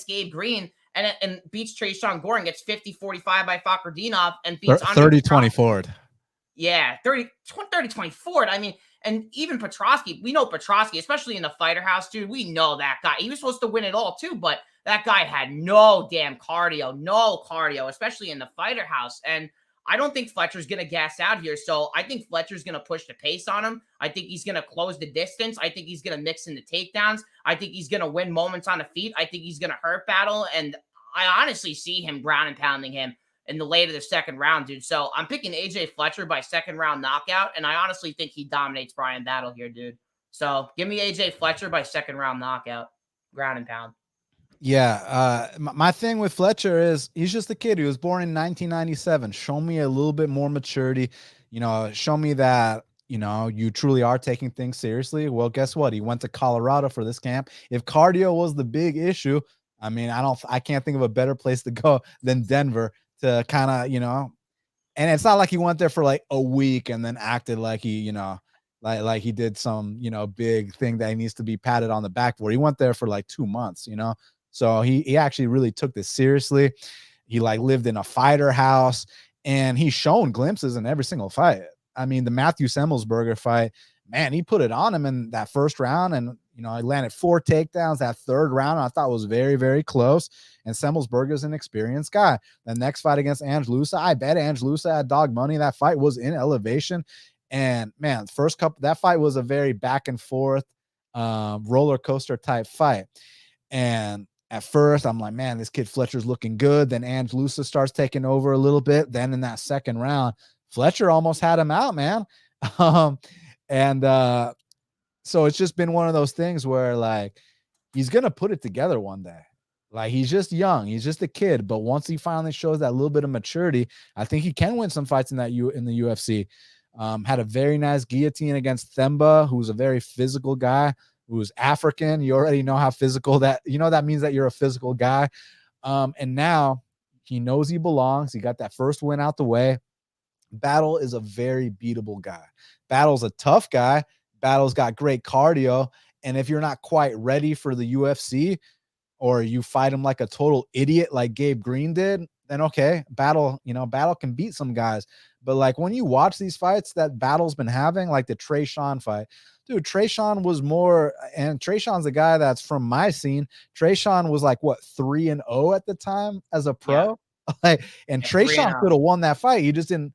Gabe Green. And beats Tresean Gore and gets 50-45 by Fakhretdinov and beats 30-24. Yeah, 30-24. I mean, and even Petroski, we know Petroski, especially in the Fighter House, dude, we know that guy. He was supposed to win it all too, but that guy had no damn cardio, especially in the Fighter House. And I don't think Fletcher's going to gas out here. So I think Fletcher's going to push the pace on him. I think he's going to close the distance. I think he's going to mix in the takedowns. I think he's going to win moments on the feet. I think he's going to hurt Battle. And I honestly see him ground and pounding him in the late of the second round, dude. So I'm picking AJ Fletcher by second round knockout, and I honestly think he dominates Bryan Battle here, dude. So give me AJ Fletcher by second round knockout, ground and pound. Yeah, my thing with Fletcher is he's just a kid. He was born in 1997. Show me a little bit more maturity. Show me that, you truly are taking things seriously. Well, guess what? He went to Colorado for this camp. If cardio was the big issue, I mean, I can't think of a better place to go than Denver to kind of, and it's not like he went there for like a week and then acted like he, like he did some, big thing that he needs to be patted on the back for. He went there for like 2 months, so he actually really took this seriously. He like lived in a fighter house, and he's shown glimpses in every single fight. I mean, the Matthew Semmelsberger fight, man, he put it on him in that first round, and he landed 4 takedowns. That third round I thought was very, very close. And Semmelsberger is an experienced guy. The next fight against Angelusa, I bet Angelusa had dog money. That fight was in elevation. And man, that fight was a very back and forth roller coaster type fight. And at first I'm like, man, this kid Fletcher's looking good. Then Angelusa starts taking over a little bit. Then in that second round, Fletcher almost had him out, man. So it's just been one of those things where like he's going to put it together one day. Like he's just young. He's just a kid. But once he finally shows that little bit of maturity, I think he can win some fights in the UFC. Had a very nice guillotine against Themba, who's a very physical guy, who's African. You already know how physical that means that you're a physical guy. And now he knows he belongs. He got that first win out the way. Battle is a very beatable guy. Battle's a tough guy. Battle's got great cardio. And if you're not quite ready for the UFC, or you fight him like a total idiot like Gabe Green did, then okay, Battle can beat some guys. But like when you watch these fights that Battle's been having, like the Tresean fight, dude, Tresean was more, and Tresean's a guy that's from my scene. Tresean was like what, 3-0 at the time as a pro. Yeah. Like, and Tresean could have won that fight. He just didn't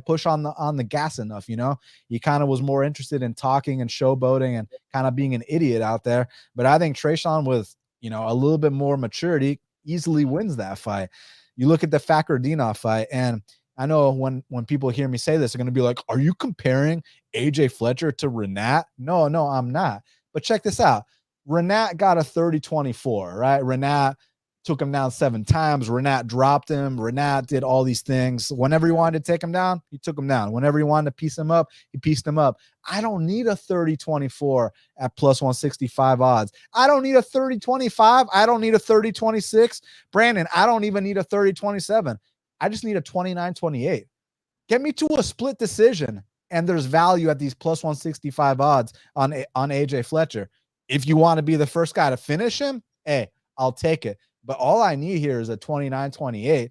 push on the gas enough. He kind of was more interested in talking and showboating and kind of being an idiot out there. But I think Tresean with a little bit more maturity easily wins that fight. You look at the Fakhretdinov fight, and I know when people hear me say this, they're going to be like, are you comparing AJ Fletcher to Renat? No, I'm not. But check this out. Renat got a 30-24, right? Renat took him down 7 times. Renat dropped him. Renat did all these things. Whenever he wanted to take him down, he took him down. Whenever he wanted to piece him up, he pieced him up. I don't need a 30-24 at plus 165 odds. I don't need a 30-25. I don't need a 30-26. Brandon, I don't even need a 30-27. I just need a 29-28. Get me to a split decision, and there's value at these plus 165 odds on AJ Fletcher. If you want to be the first guy to finish him, hey, I'll take it. But all I need here is a 29-28.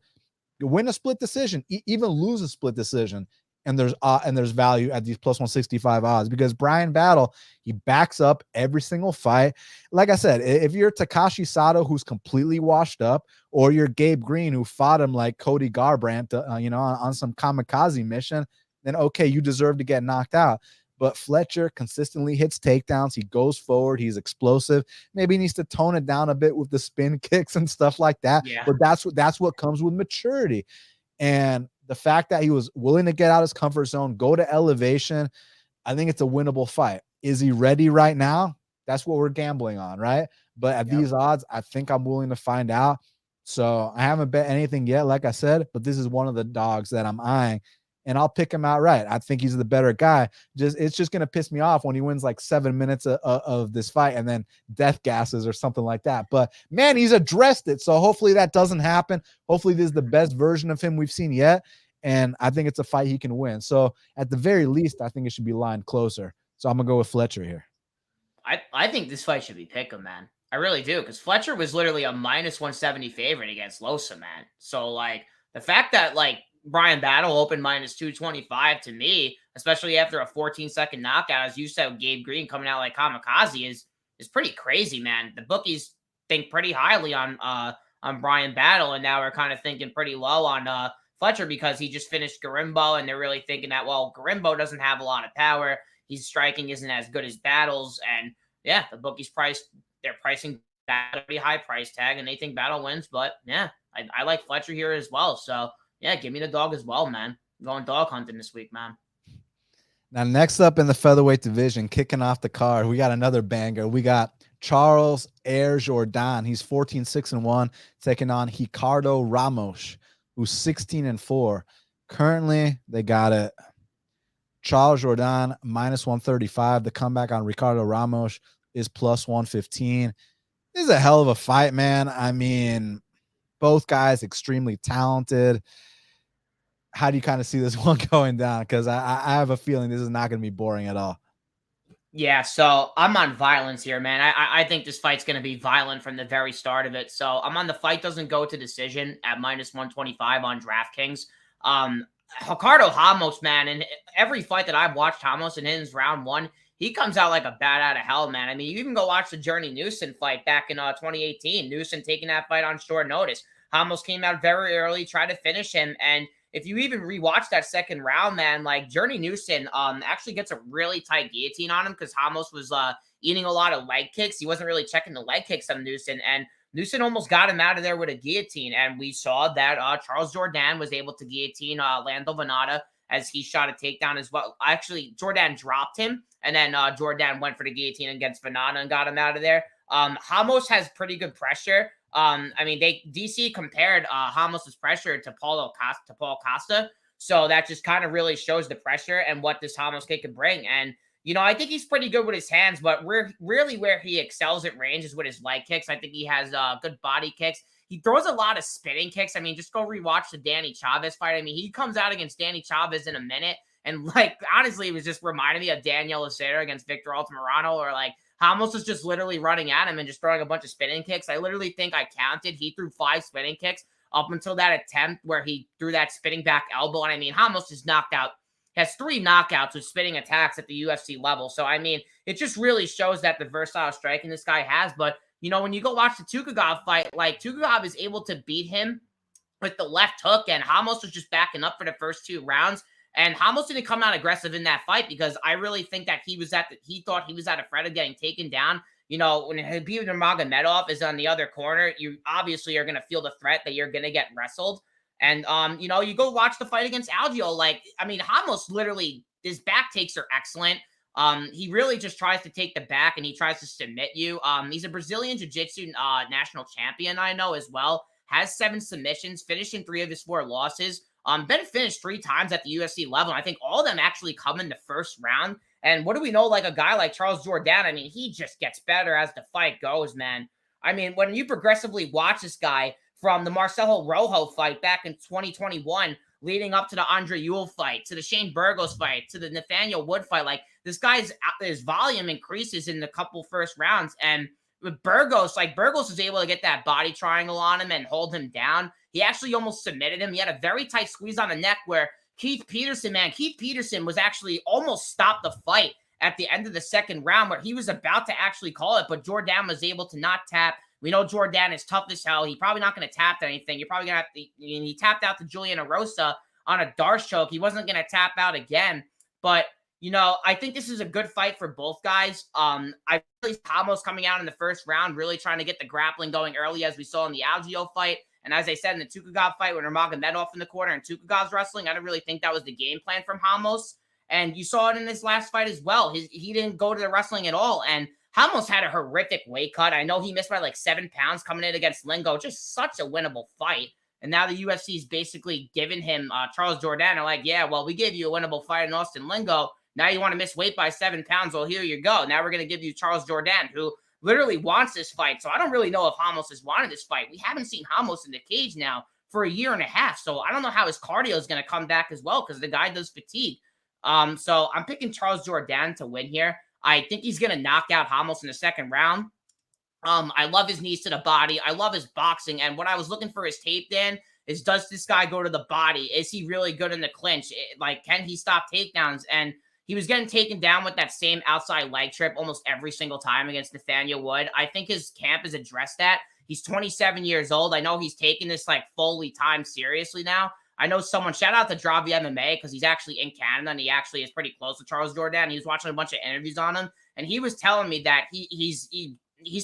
You win a split decision, even lose a split decision, and there's value at these plus 165 odds, because Bryan Battle, he backs up every single fight. Like I said, if you're Takashi Sato, who's completely washed up, or you're Gabe Green, who fought him like Cody Garbrandt, on some kamikaze mission, then okay, you deserve to get knocked out. But Fletcher consistently hits takedowns. He goes forward. He's explosive. Maybe he needs to tone it down a bit with the spin kicks and stuff like that. Yeah. But that's what comes with maturity. And the fact that he was willing to get out of his comfort zone, go to elevation, I think it's a winnable fight. Is he ready right now? That's what we're gambling on, right? But at these odds, I think I'm willing to find out. So I haven't bet anything yet, like I said, but this is one of the dogs that I'm eyeing, and I'll pick him outright. I think he's the better guy. It's just gonna piss me off when he wins like 7 minutes of this fight and then death gasses or something like that. But man, he's addressed it. So hopefully that doesn't happen. Hopefully this is the best version of him we've seen yet. And I think it's a fight he can win. So at the very least, I think it should be lined closer. So I'm gonna go with Fletcher here. I think this fight should be pick'em, man. I really do, because Fletcher was literally a minus 170 favorite against Losa, man. So, like, the fact that, like, Bryan Battle opened minus 225 to me, especially after a 14-second knockout, as you said, Gabe Green coming out like kamikaze is pretty crazy, man. The bookies think pretty highly on Bryan Battle, and now we're kind of thinking pretty low on Fletcher because he just finished Garimbo, and they're really thinking that, well, Garimbo doesn't have a lot of power. His striking isn't as good as Battle's, and yeah, the bookies they're pricing Battle pretty high price tag, and they think Battle wins. But yeah, I like Fletcher here as well. So yeah, give me the dog as well, man. I'm going dog hunting this week, man. Now, next up in the featherweight division, kicking off the card, we got another banger. We got Charles Jourdain. He's 14-6-1, taking on Ricardo Ramos, who's 16-4. Currently, they got it. Charles Jourdain minus 135. The comeback on Ricardo Ramos is plus 115. This is a hell of a fight, man. I mean, both guys extremely talented. How do you kind of see this one going down? Because I have a feeling this is not going to be boring at all. Yeah, so I'm on violence here, man. I think this fight's going to be violent from the very start of it. So I'm on the fight doesn't go to decision at minus 125 on DraftKings. Ricardo Ramos, man, and every fight that I've watched Ramos in his round one, he comes out like a bat out of hell, man. I mean, you even go watch the Journey Newson fight back in 2018. Newson taking that fight on short notice. Ramos came out very early, tried to finish him, and if you even rewatch that second round, man, like Journey Newson actually gets a really tight guillotine on him because Ramos was eating a lot of leg kicks. He wasn't really checking the leg kicks on Newson, and Newson almost got him out of there with a guillotine. And we saw that Charles Jourdain was able to guillotine Lando Venata as he shot a takedown as well. Actually, Jourdain dropped him, and then Jourdain went for the guillotine against Venata and got him out of there. Ramos has pretty good pressure. I mean, DC compared Ramos's pressure to Paul Costa. So that just kind of really shows the pressure and what this Ramos kid can bring. And, you know, I think he's pretty good with his hands, but where he excels at range is with his leg kicks. I think he has good body kicks. He throws a lot of spinning kicks. I mean, just go rewatch the Danny Chavez fight. I mean, he comes out against Danny Chavez in a minute. And, like, honestly, it was just reminding me of Daniel Lucero against Victor Altamirano, or, like, Ramos was just literally running at him and just throwing a bunch of spinning kicks. I literally think I counted. He threw 5 spinning kicks up until that attempt where he threw that spinning back elbow. And, I mean, Ramos is knocked out. Has 3 knockouts with spinning attacks at the UFC level. So, I mean, it just really shows that the versatile striking this guy has. But, you know, when you go watch the Tukagov fight, like, Tukagov is able to beat him with the left hook, and Ramos was just backing up for the first 2 rounds. And Ramos didn't come out aggressive in that fight because I really think that he thought he was at a threat of getting taken down. You know, when Khabib Nurmagomedov is on the other corner, you obviously are going to feel the threat that you're going to get wrestled. And, you know, you go watch the fight against Algio. Like, I mean, Ramos literally, his back takes are excellent. He really just tries to take the back and he tries to submit you. He's a Brazilian Jiu-Jitsu national champion, I know, as well. Has 7 submissions, finishing 3 of his 4 losses. Been finished 3 times at the UFC level. I think all of them actually come in the first round. And what do we know? Like a guy like Charles Jourdain, I mean, he just gets better as the fight goes, man. I mean, when you progressively watch this guy from the Marcelo Rojo fight back in 2021, leading up to the Andre Ewell fight, to the Shane Burgos fight, to the Nathaniel Wood fight, like this guy's his volume increases in the couple first rounds. And with Burgos, like Burgos was able to get that body triangle on him and hold him down. He actually almost submitted him. He had a very tight squeeze on the neck where Keith Peterson was actually almost stopped the fight at the end of the second round where he was about to actually call it, but Jourdain was able to not tap. We know Jourdain is tough as hell. He's probably not going to tap anything. You're probably going to have to, he tapped out to Julian Erosa on a Darce choke. He wasn't going to tap out again, but you know, I think this is a good fight for both guys. I really Ramos coming out in the first round, really trying to get the grappling going early, as we saw in the Algio fight. And as I said, in the Tukagov fight, when Nurmagomedov in the corner and Tukagov's wrestling, I don't really think that was the game plan from Ramos. And you saw it in his last fight as well. He didn't go to the wrestling at all. And Ramos had a horrific weight cut. I know he missed by like 7 pounds coming in against Lingo. Just such a winnable fight. And now the UFC's basically given him Charles Jourdain. They're like, yeah, well, we gave you a winnable fight in Austin Lingo. Now you want to miss weight by 7 pounds. Well, here you go. Now we're going to give you Charles Jourdain, who literally wants this fight. So I don't really know if Ramos has wanted this fight. We haven't seen Ramos in the cage now for a year and a half. So I don't know how his cardio is going to come back as well, because the guy does fatigue. So I'm picking Charles Jourdain to win here. I think he's going to knock out Ramos in the second round. I love his knees to the body. I love his boxing. And what I was looking for his tape, Dan, is does this guy go to the body? Is he really good in the clinch? Like, can he stop takedowns? And he was getting taken down with that same outside leg trip almost every single time against Nathaniel Wood. I think his camp has addressed that. He's 27 years old. I know he's taking this like fully time seriously now. I know someone, shout out to Dravi MMA, because he's actually in Canada and he actually is pretty close to Charles Jourdain. He was watching a bunch of interviews on him, and he was telling me that he's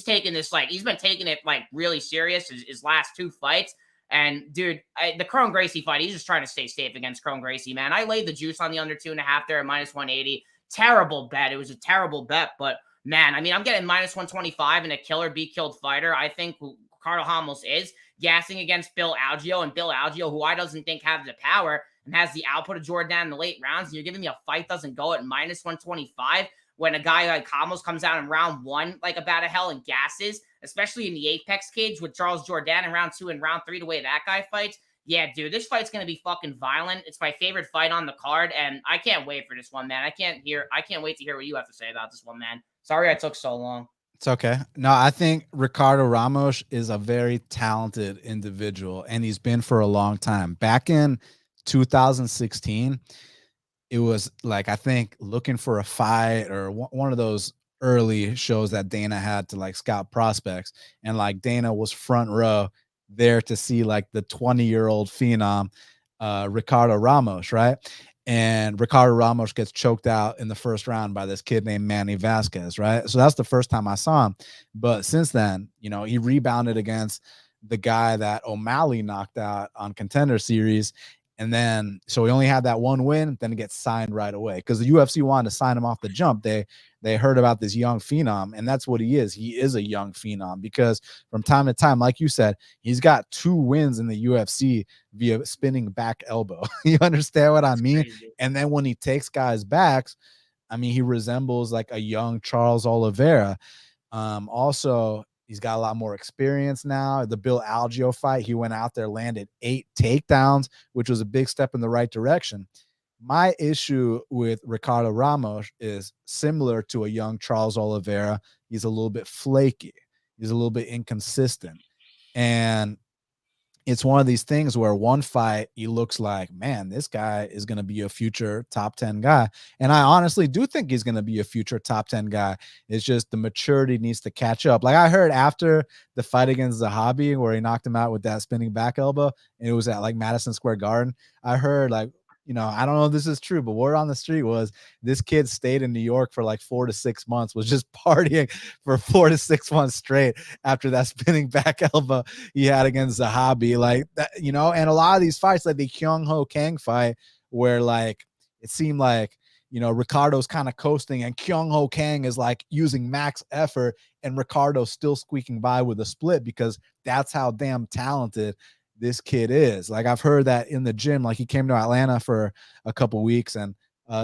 taking this, like, he's been taking it like really serious his last 2 fights. And dude, the Kron Gracie fight, he's just trying to stay safe against Kron Gracie, man. I laid the juice on the under 2.5 there at -180. Terrible bet. It was a terrible bet, but man, I mean, I'm getting -125 and a killer be killed fighter. I think Ricardo Ramos is gassing against Bill Algeo, and Bill Algeo, who I doesn't think has the power and has the output of Jourdain in the late rounds. And you're giving me a fight doesn't go at -125 when a guy like Ramos comes out in round 1 like a bat of hell and gasses, especially in the Apex cage with Charles Jourdain in round 2 and round 3, the way that guy fights. Yeah, dude, this fight's going to be fucking violent. It's my favorite fight on the card, and I can't wait for this one, man. I can't wait to hear what you have to say about this one, man. Sorry I took so long. It's okay. No, I think Ricardo Ramos is a very talented individual, and he's been for a long time. Back in 2016, it was like, I think, looking for a fight or one of those early shows that Dana had to like scout prospects, and like Dana was front row there to see like the 20-year-old phenom, Ricardo Ramos, right? And Ricardo Ramos gets choked out in the first round by this kid named Manny Vasquez, right? So that's the first time I saw him. But since then, you know, he rebounded against the guy that O'Malley knocked out on Contender Series. And then, so he only had that one win, then he gets signed right away because the UFC wanted to sign him off the jump. They heard about this young phenom, and that's what he is. He is a young phenom because from time to time, like you said, he's got 2 wins in the UFC via spinning back elbow. You understand what I mean? Crazy. And then when he takes guys' backs, I mean, he resembles like a young Charles Oliveira. Also, he's got a lot more experience now. The Bill Algeo fight, he went out there, landed 8 takedowns, which was a big step in the right direction. My issue with Ricardo Ramos is similar to a young Charles Oliveira. He's a little bit flaky. He's a little bit inconsistent. And it's one of these things where one fight, he looks like, man, this guy is going to be a future top 10 guy. And I honestly do think he's going to be a future top 10 guy. It's just the maturity needs to catch up. Like I heard after the fight against Zahabi, where he knocked him out with that spinning back elbow, and it was at like Madison Square Garden, I heard like, you know, I don't know if this is true, but word on the street was this kid stayed in New York for like 4 to 6 months, was just partying for 4 to 6 months straight after that spinning back elbow he had against Zahabi. Like that, you know, and a lot of these fights, like the Kyung Ho Kang fight, where like it seemed like, you know, Ricardo's kind of coasting and Kyung Ho Kang is like using max effort and Ricardo's still squeaking by with a split because that's how damn talented this kid is. Like I've heard that in the gym, like he came to Atlanta for a couple weeks, and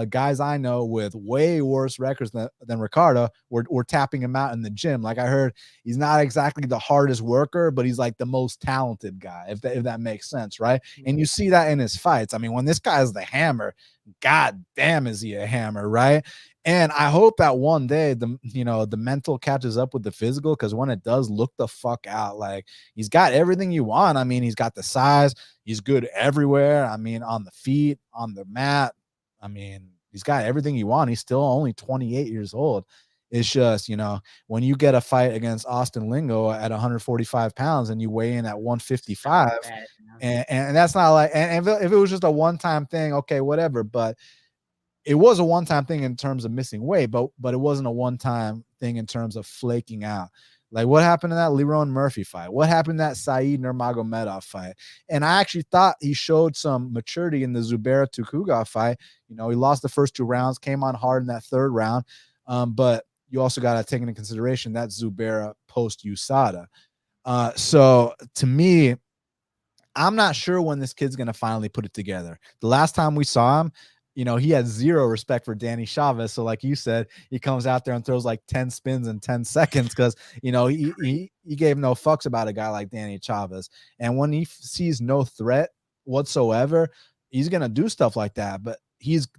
guys I know with way worse records than Ricardo were tapping him out in the gym. Like I heard he's not exactly the hardest worker, but he's like the most talented guy, if that makes sense, right? And you see that in his fights. I mean, when this guy is the hammer, god damn is he a hammer, right? And I hope that one day the mental catches up with the physical, because when it does, look the fuck out. Like he's got everything you want. I mean, he's got the size, he's good everywhere. I mean, on the feet, on the mat. I mean, he's got everything you want. He's still only 28 years old. It's just, you know, when you get a fight against Austin Lingo at 145 pounds and you weigh in at 155, and that's not like, and if it was just a one-time thing, okay, whatever. But it was a one-time thing in terms of missing weight, but it wasn't a one-time thing in terms of flaking out. Like, what happened in that Lerone Murphy fight? What happened in that Saeed Nurmagomedov fight? And I actually thought he showed some maturity in the Zubaira Tukhugov fight. You know, he lost the first 2 rounds, came on hard in that 3rd round. But you also got to take into consideration that Zubaira post USADA. So to me, I'm not sure when this kid's going to finally put it together. The last time we saw him, you know, he had 0 respect for Danny Chavez. So like you said, he comes out there and throws like 10 spins in 10 seconds because, you know, he gave no fucks about a guy like Danny Chavez. And when he sees no threat whatsoever, he's going to do stuff like that. But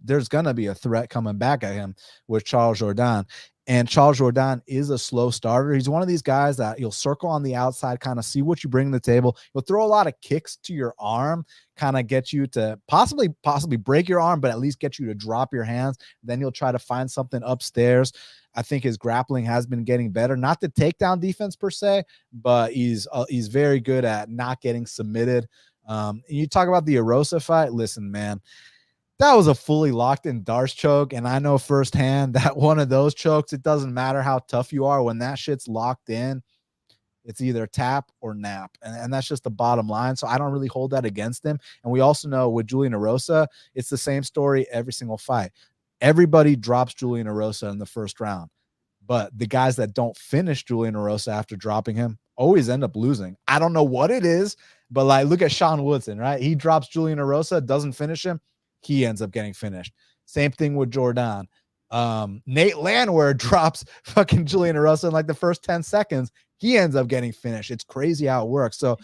there's going to be a threat coming back at him with Charles Jourdain. And Charles Jourdain is a slow starter. He's one of these guys that you'll circle on the outside, kind of see what you bring to the table. You'll throw a lot of kicks to your arm, kind of get you to possibly break your arm, but at least get you to drop your hands. Then you'll try to find something upstairs. I think his grappling has been getting better. Not the takedown defense per se, but he's very good at not getting submitted. You talk about the Erosa fight. Listen, man, that was a fully locked in Darce choke. And I know firsthand that one of those chokes, it doesn't matter how tough you are. When that shit's locked in, it's either tap or nap. And that's just the bottom line. So I don't really hold that against him. And we also know with Julian Erosa, it's the same story every single fight. Everybody drops Julian Erosa in the 1st round. But the guys that don't finish Julian Erosa after dropping him always end up losing. I don't know what it is, but like, look at Sean Woodson, right? He drops Julian Erosa, doesn't finish him. He ends up getting finished. Same thing with Jourdain. Nate Landwehr drops fucking Julian Erosa in like the first 10 seconds. He ends up getting finished. It's crazy how it works. So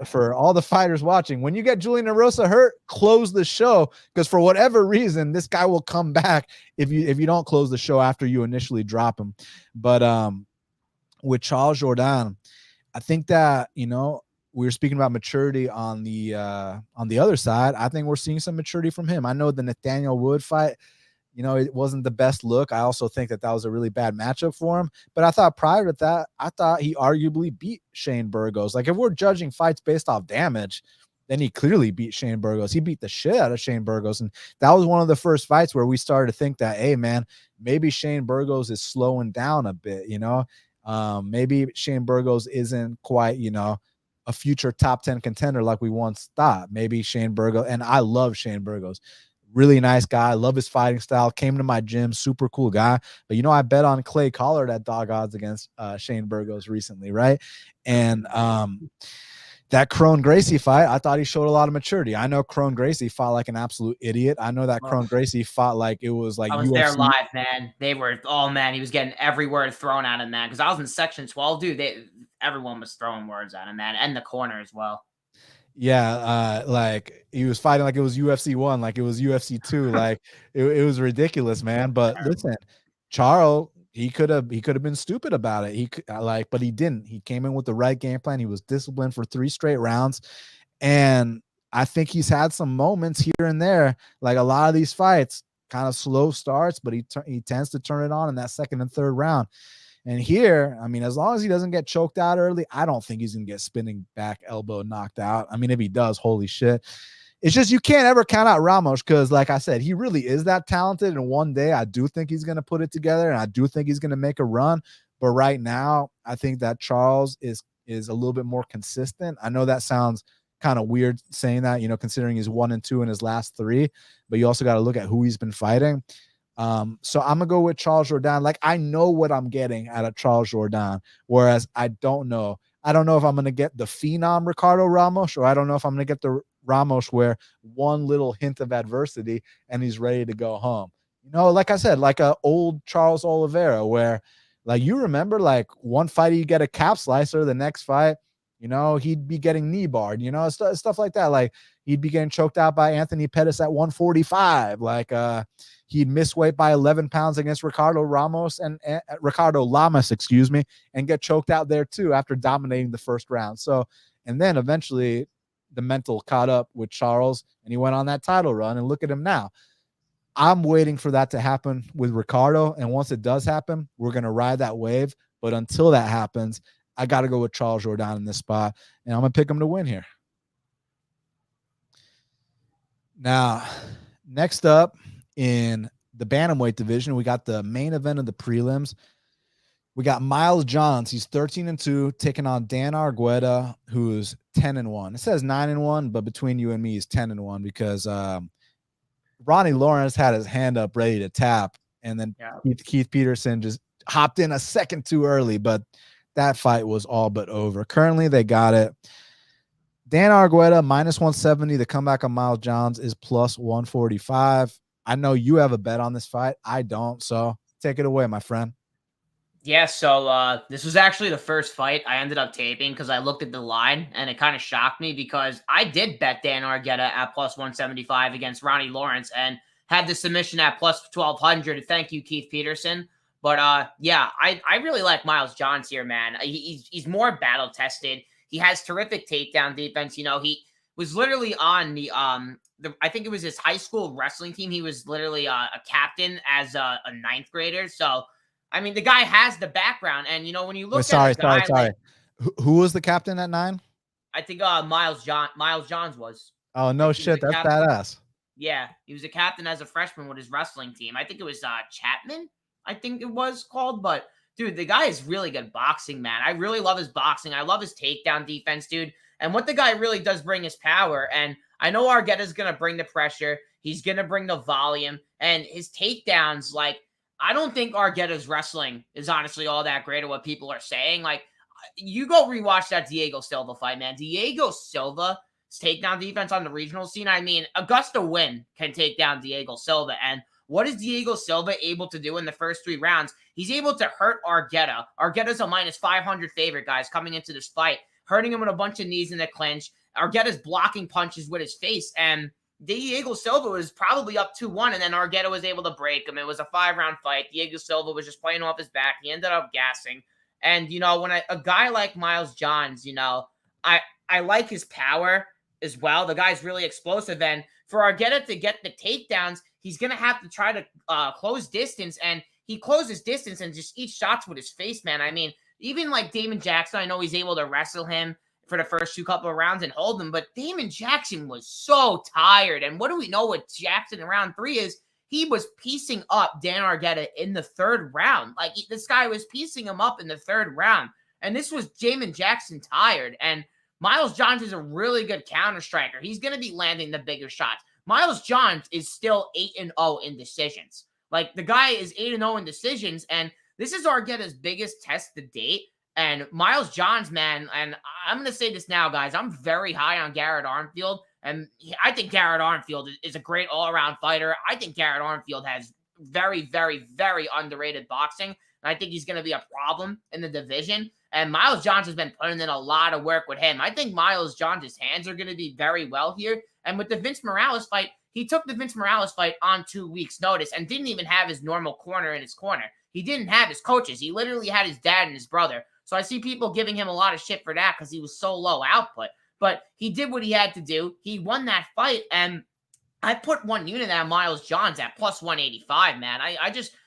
for all the fighters watching, when you get Julian Erosa hurt, close the show, because for whatever reason, this guy will come back if you don't close the show after you initially drop him. But with Charles Jourdain, I think that, you know, we were speaking about maturity on the other side. I think we're seeing some maturity from him. I know the Nathaniel Wood fight, you know, it wasn't the best look. I also think that was a really bad matchup for him. But I thought prior to that, I thought he arguably beat Shane Burgos. Like, if we're judging fights based off damage, then he clearly beat Shane Burgos. He beat the shit out of Shane Burgos. And that was one of the first fights where we started to think that, hey, man, maybe Shane Burgos is slowing down a bit, you know? Maybe Shane Burgos isn't quite, you know, a future top 10 contender like we once thought. Maybe Shane Burgos, and I love Shane Burgos. Really nice guy. Love his fighting style. Came to my gym. Super cool guy. But, you know, I bet on Clay Collard at dog odds against Shane Burgos recently, right? And that Crone Gracie fight, I thought he showed a lot of maturity. I know Crone Gracie fought like an absolute idiot. I know that Crone Gracie fought like it was like I was UFC. there live, man. They were, oh man, he was getting every word thrown at him, man. Because I was in section 12, dude. Everyone was throwing words at him, man, and the corner as well. Yeah, like he was fighting like it was UFC 1, like it was UFC 2, like it was ridiculous, man. But listen, Charles, he could have been stupid about it. He could, but he didn't. He came in with the right game plan. He was disciplined for 3 straight rounds, and I think he's had some moments here and there, like a lot of these fights, kind of slow starts, but he tends to turn it on in that 2nd and 3rd round. And here, I mean, as long as he doesn't get choked out early, I don't think he's going to get spinning back elbow knocked out. I mean, if he does, holy shit. It's just you can't ever count out Ramos because, like I said, he really is that talented. And one day I do think he's going to put it together, and I do think he's going to make a run. But right now, I think that Charles is a little bit more consistent. I know that sounds kind of weird saying that, you know, considering he's 1-2 in his last 3, but you also got to look at who he's been fighting. So I'm gonna go with Charles Jourdain. Like, I know what I'm getting out of Charles Jourdain, whereas I don't know if I'm gonna get the phenom Ricardo Ramos, or I don't know if I'm gonna get the Ramos where one little hint of adversity and he's ready to go home. You know, like I said, like a old Charles Oliveira, where, like, you remember, like, one fight you get a cap slicer, the next fight, you know, he'd be getting knee barred, you know, stuff like that. Like, he'd be getting choked out by Anthony Pettis at 145. Like, he'd miss weight by 11 pounds against Ricardo Lamas, excuse me, and get choked out there too after dominating the 1st round. So, and then eventually the mental caught up with Charles and he went on that title run, and look at him now. I'm waiting for that to happen with Ricardo. And once it does happen, we're going to ride that wave. But until that happens, I got to go with Charles Jourdain in this spot, and I'm going to pick him to win here. Now, next up in the bantamweight division, we got the main event of the prelims. We got Miles Johns. He's 13-2, taking on Dan Argueta, who's 10-1. It says 9-1, but between you and me, he's 10-1 because Ronnie Lawrence had his hand up ready to tap, and then Keith Peterson just hopped in a second too early, but that fight was all but over. Currently, they got it. Dan Argueta, -170. The comeback on Miles Johns is +145. I know you have a bet on this fight. I don't, so take it away, my friend. Yeah, so this was actually the first fight I ended up taping because I looked at the line and it kind of shocked me because I did bet Dan Argueta at +175 against Ronnie Lawrence and had the submission at +1200. Thank you, Keith Peterson. But yeah, I really like Miles Johns here, man. He's more battle tested. He has terrific takedown defense. You know, he was literally on the I think it was his high school wrestling team. He was literally a captain as a ninth grader. So I mean, the guy has the background, and you know when you look at a guy, sorry. Who was the captain at 9? I think Miles Johns was. Oh no shit, that's badass. Yeah, he was a captain as a freshman with his wrestling team. I think it was Chapman, I think it was called. But dude, the guy is really good boxing, man. I really love his boxing. I love his takedown defense, dude. And what the guy really does bring is power. And I know Argueta's gonna bring the pressure. He's gonna bring the volume, and his takedowns, like. I don't think Argueta's wrestling is honestly all that great at what people are saying. Like, you go rewatch that Diego Silva fight, man. Diego Silva's takedown defense on the regional scene. I mean, Augusta Win can take down Diego Silva. And what is Diego Silva able to do in the first 3 rounds? He's able to hurt Argueta. Argueta's a -500 favorite, guys, coming into this fight, hurting him with a bunch of knees in the clinch. Argueta's blocking punches with his face, and Diego Silva was probably up 2-1, and then Argueta was able to break him. It was a 5-round fight. Diego Silva was just playing off his back. He ended up gassing. And, you know, when a guy like Miles Johns, you know, I like his power as well. The guy's really explosive. And for Argueta to get the takedowns, he's going to have to try to close distance. And he closes distance and just eats shots with his face, man. I mean, even like Damon Jackson, I know he's able to wrestle him for the first couple of rounds and hold him, but Damon Jackson was so tired. And what do we know with Jackson in round 3 is he was piecing up Dan Argueta in the 3rd round. Like, this guy was piecing him up in the 3rd round. And this was Damon Jackson tired. And Miles Johns is a really good counter striker. He's going to be landing the bigger shots. Miles Johns is still 8-0 in decisions. Like, the guy is 8-0 in decisions, and this is Argueta's biggest test to date. And Miles Johns, man, and I'm going to say this now, guys. I'm very high on Garrett Armfield, and I think Garrett Armfield is a great all-around fighter. I think Garrett Armfield has very, very, very underrated boxing, and I think he's going to be a problem in the division. And Miles Johns has been putting in a lot of work with him. I think Miles Johns' hands are going to be very well here. And with the Vince Morales fight, he took the Vince Morales fight on 2 weeks' notice and didn't even have his normal corner in his corner. He didn't have his coaches. He literally had his dad and his brother. So I see people giving him a lot of shit for that because he was so low output. But he did what he had to do. He won that fight, and I put 1 unit on Miles Johns at +185, man.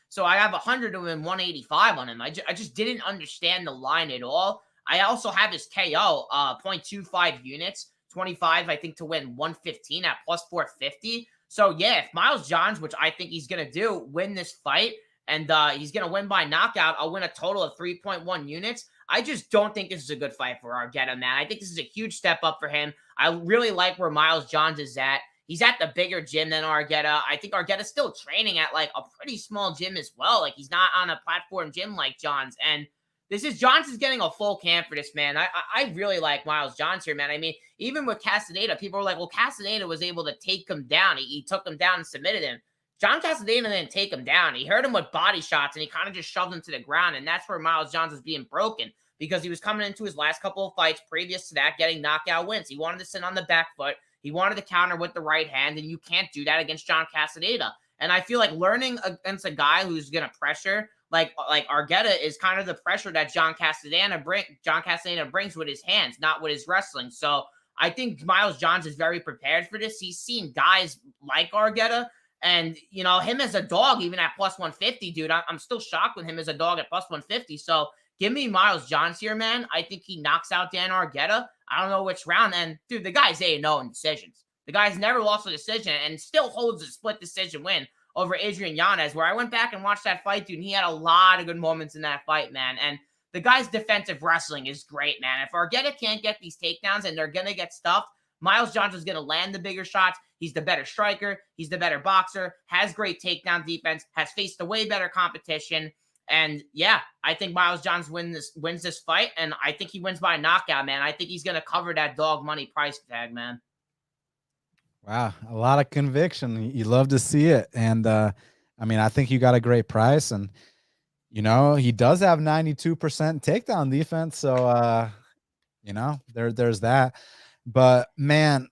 So I have 100 of him, 185 on him. I just didn't understand the line at all. I also have his KO, 0.25 units, 25, I think, to win 115 at +450. So, yeah, if Miles Johns, which I think he's going to do, win this fight, and he's going to win by knockout, I'll win a total of 3.1 units. I just don't think this is a good fight for Argueta, man. I think this is a huge step up for him. I really like where Miles Johns is at. He's at the bigger gym than Argueta. I think Argueta's still training at, like, a pretty small gym as well. Like, he's not on a platform gym like Johns. And Johns is getting a full camp for this, man. I really like Miles Johns here, man. I mean, even with Castaneda, people were like, well, Castaneda was able to take him down. He took him down and submitted him. John Castaneda didn't take him down. He hurt him with body shots, and he kind of just shoved him to the ground, and that's where Miles Johns was being broken because he was coming into his last couple of fights previous to that getting knockout wins. He wanted to sit on the back foot. He wanted to counter with the right hand, and you can't do that against John Castaneda. And I feel like learning against a guy who's going to pressure, like Argueta, is kind of the pressure that John Castaneda brings with his hands, not with his wrestling. So I think Miles Johns is very prepared for this. He's seen guys like Argueta, and, you know, him as a dog, even at +150, dude, I'm still shocked with him as a dog at +150. So give me Miles Johns here, man. I think he knocks out Dan Argueta. I don't know which round. And, dude, the guy's 8-0 in decisions. The guy's never lost a decision and still holds a split decision win over Adrian Yanez, where I went back and watched that fight, dude, and he had a lot of good moments in that fight, man. And the guy's defensive wrestling is great, man. If Argueta can't get these takedowns and they're going to get stuffed, Miles Johnson's going to land the bigger shots. He's the better striker. He's the better boxer, has great takedown defense, has faced a way better competition. And yeah, I think Miles Johnson wins this fight, and I think he wins by knockout, man. I think he's going to cover that dog money price tag, man. Wow, a lot of conviction. You love to see it. And I mean, I think you got a great price, and you know, he does have 92% takedown defense. So you know, there's that. But man,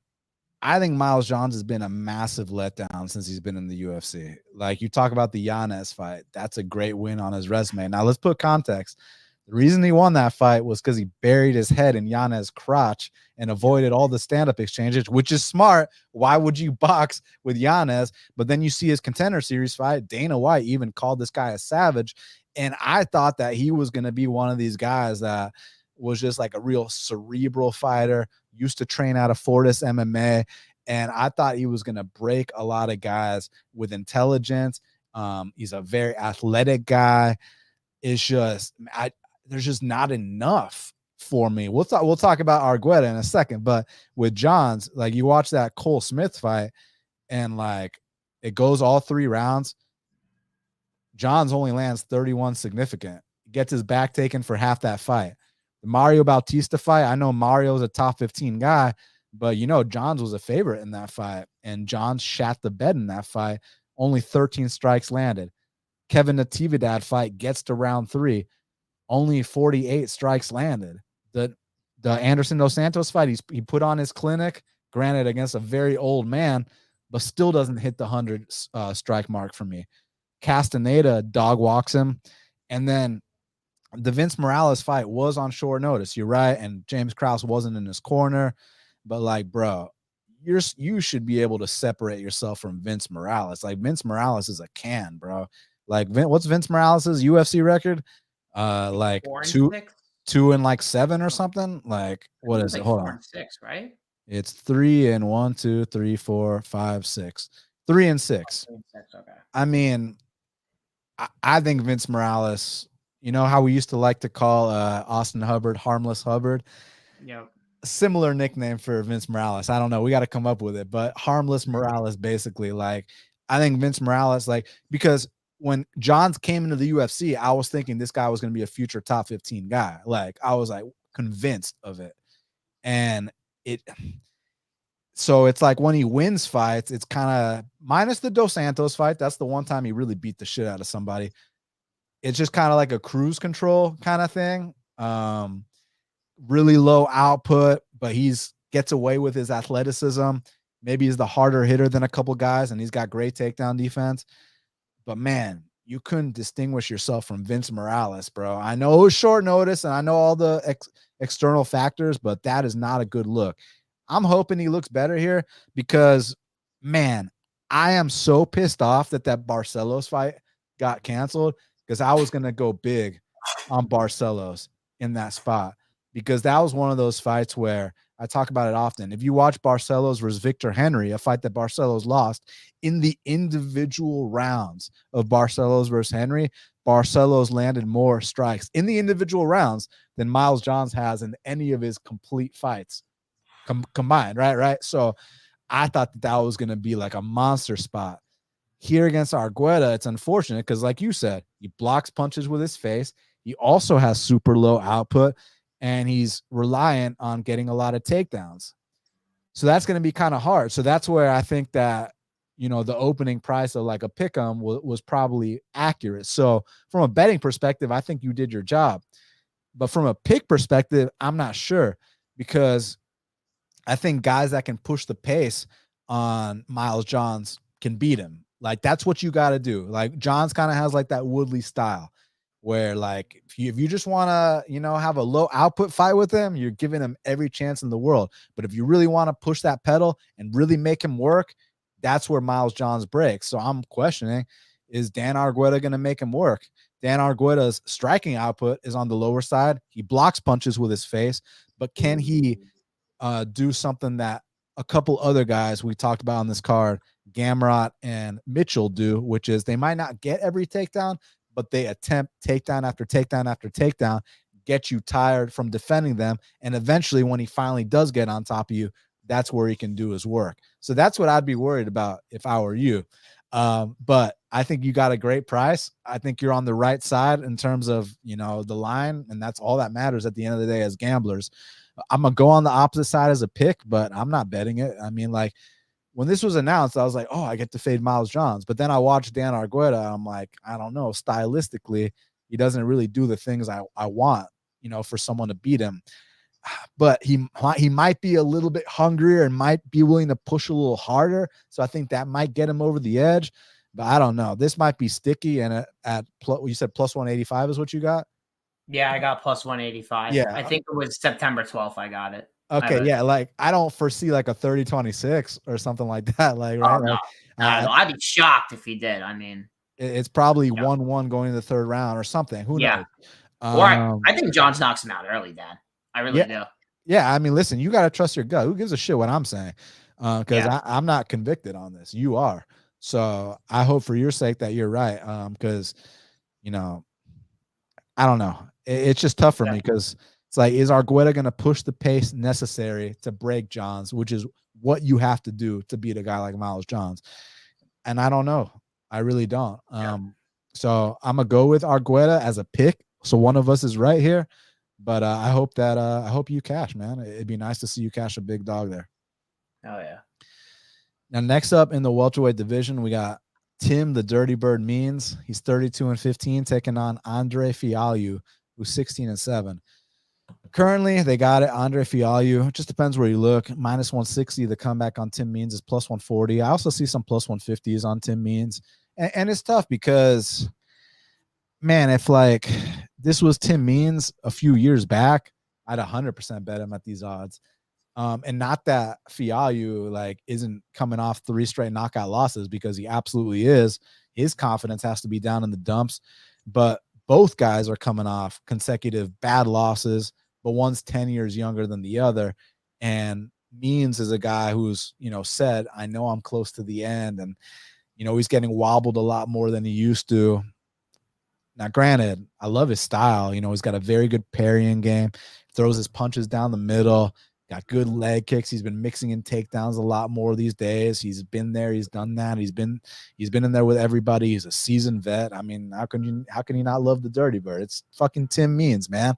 I think Miles Johns has been a massive letdown since he's been in the UFC. Like, you talk about the Yanez fight, that's a great win on his resume. Now let's put context. The reason he won that fight was because he buried his head in Yanez's crotch and avoided all the stand-up exchanges, which is smart. Why would you box with Yanez? But then you see his Contender Series fight. Dana White even called this guy a savage. And I thought that he was going to be one of these guys that was just like a real cerebral fighter, used to train out of Fortis MMA. And I thought he was going to break a lot of guys with intelligence. He's a very athletic guy. It's just, there's just not enough for me. We'll talk about Argueta in a second, but with Johns, like, you watch that Cole Smith fight and like it goes all 3 rounds. Johns only lands 31 significant, gets his back taken for half that fight. The Mario Bautista fight, I know Mario's a top 15 guy, but you know, Johns was a favorite in that fight, and Johns shat the bed in that fight. Only 13 strikes landed. Kevin Natividad fight gets to round 3. Only 48 strikes landed. The Anderson Dos Santos fight, he put on his clinic, granted against a very old man, but still doesn't hit the 100 strike mark for me. Castaneda dog walks him. And then the Vince Morales fight was on short notice. You're right. And James Krause wasn't in his corner. But like, bro, you should be able to separate yourself from Vince Morales. Like, Vince Morales is a can, bro. Like, what's Vince Morales's UFC record? Like 2 and like 7 or something. Like, what is it? Hold on. 4 and 6, right? It's 3 and 1, 2, 3, 4, 5, 6. 3 and 6. Okay. I mean, I think Vince Morales, you know how we used to like to call Austin Hubbard Harmless Hubbard? Yep. Similar nickname for Vince Morales. I don't know. We got to come up with it. But Harmless Morales, basically. Like, I think Vince Morales, like, because when Johns came into the UFC, I was thinking this guy was going to be a future top 15 guy. Like, I was like convinced of it. And so it's like when he wins fights, it's kind of minus the Dos Santos fight. That's the one time he really beat the shit out of somebody. It's just kind of like a cruise control kind of thing. Really low output, but gets away with his athleticism. Maybe he's the harder hitter than a couple guys, and he's got great takedown defense. But man, you couldn't distinguish yourself from Vince Morales, bro. I know it was short notice, and I know all the external factors, but that is not a good look. I'm hoping he looks better here because, man, I am so pissed off that Barcelos fight got canceled, because I was going to go big on Barcelos in that spot, because that was one of those fights where I talk about it often. If you watch Barcelos versus Victor Henry, a fight that Barcelos lost, in the individual rounds of Barcelos versus Henry, Barcelos landed more strikes in the individual rounds than Miles Johns has in any of his complete fights combined, right? So I thought that was going to be like a monster spot. Here against Argueta, it's unfortunate because, like you said, he blocks punches with his face. He also has super low output, and he's reliant on getting a lot of takedowns. So that's going to be kind of hard. So that's where I think that, you know, the opening price of like a pick'em was probably accurate. So from a betting perspective, I think you did your job. But from a pick perspective, I'm not sure, because I think guys that can push the pace on Miles Johns can beat him. Like, that's what you got to do. Like, Johns kind of has like that Woodley style where, like, if you just want to, you know, have a low output fight with him, you're giving him every chance in the world. But if you really want to push that pedal and really make him work, that's where Miles Johns breaks. So I'm questioning, is Dan Argueta going to make him work? Dan Argueta's striking output is on the lower side. He blocks punches with his face, but can he do something that a couple other guys we talked about on this card Gamrot and Mitchell do, which is they might not get every takedown, but they attempt takedown after takedown after takedown, get you tired from defending them. And eventually, when he finally does get on top of you, that's where he can do his work. So that's what I'd be worried about if I were you. But I think you got a great price. I think you're on the right side in terms of, the line, and that's all that matters at the end of the day as gamblers. I'm going to go on the opposite side as a pick, but I'm not betting it. I mean, like, when this was announced, I was like, oh, I get to fade Miles Johns. But then I watched Dan Argueta. I'm like, I don't know. Stylistically, he doesn't really do the things I want, for someone to beat him. But he might be a little bit hungrier and might be willing to push a little harder. So I think that might get him over the edge. But I don't know. This might be sticky. And you said plus 185 is what you got? Yeah, I got plus 185. Yeah. I think it was September 12th I got it. Okay, yeah, like I don't foresee like a 30-26 or something like that. Like, right? Oh, no. I'd be shocked if he did. I mean, it's probably 1-1 going to the third round or something. Who knows? Or I think Johns knocks him out early, Dan. I really do. Yeah, I mean, listen, you got to trust your gut. Who gives a shit what I'm saying? Because I'm not convicted on this. You are. So I hope for your sake that you're right. Because, I don't know. It's just tough for me because it's like, is Argueta going to push the pace necessary to break Johns, which is what you have to do to beat a guy like Miles Johns? And I don't know. I really don't. So I'm going to go with Argueta as a pick. So one of us is right here. But I hope you cash, man. It'd be nice to see you cash a big dog there. Oh, yeah. Now, next up in the welterweight division, we got Tim the Dirty Bird Means. He's 32-15, taking on Andre Fialho, who's 16-7. Currently, they got it. Andre Fialho. It just depends where you look. Minus 160. The comeback on Tim Means is plus 140. I also see some plus 150s on Tim Means. And it's tough because, man, if like this was Tim Means a few years back, I'd 100% bet him at these odds. And not that Fialho like isn't coming off 3 straight knockout losses, because he absolutely is. His confidence has to be down in the dumps, but both guys are coming off consecutive bad losses, but one's 10 years younger than the other. And Means is a guy who's, said, I know I'm close to the end, and, he's getting wobbled a lot more than he used to. Now, granted, I love his style. He's got a very good parrying game, throws his punches down the middle, got good leg kicks. He's been mixing in takedowns a lot more these days. He's been there. He's done that. He's been in there with everybody. He's a seasoned vet. I mean, how can you not love the Dirty Bird? It's fucking Tim Means, man.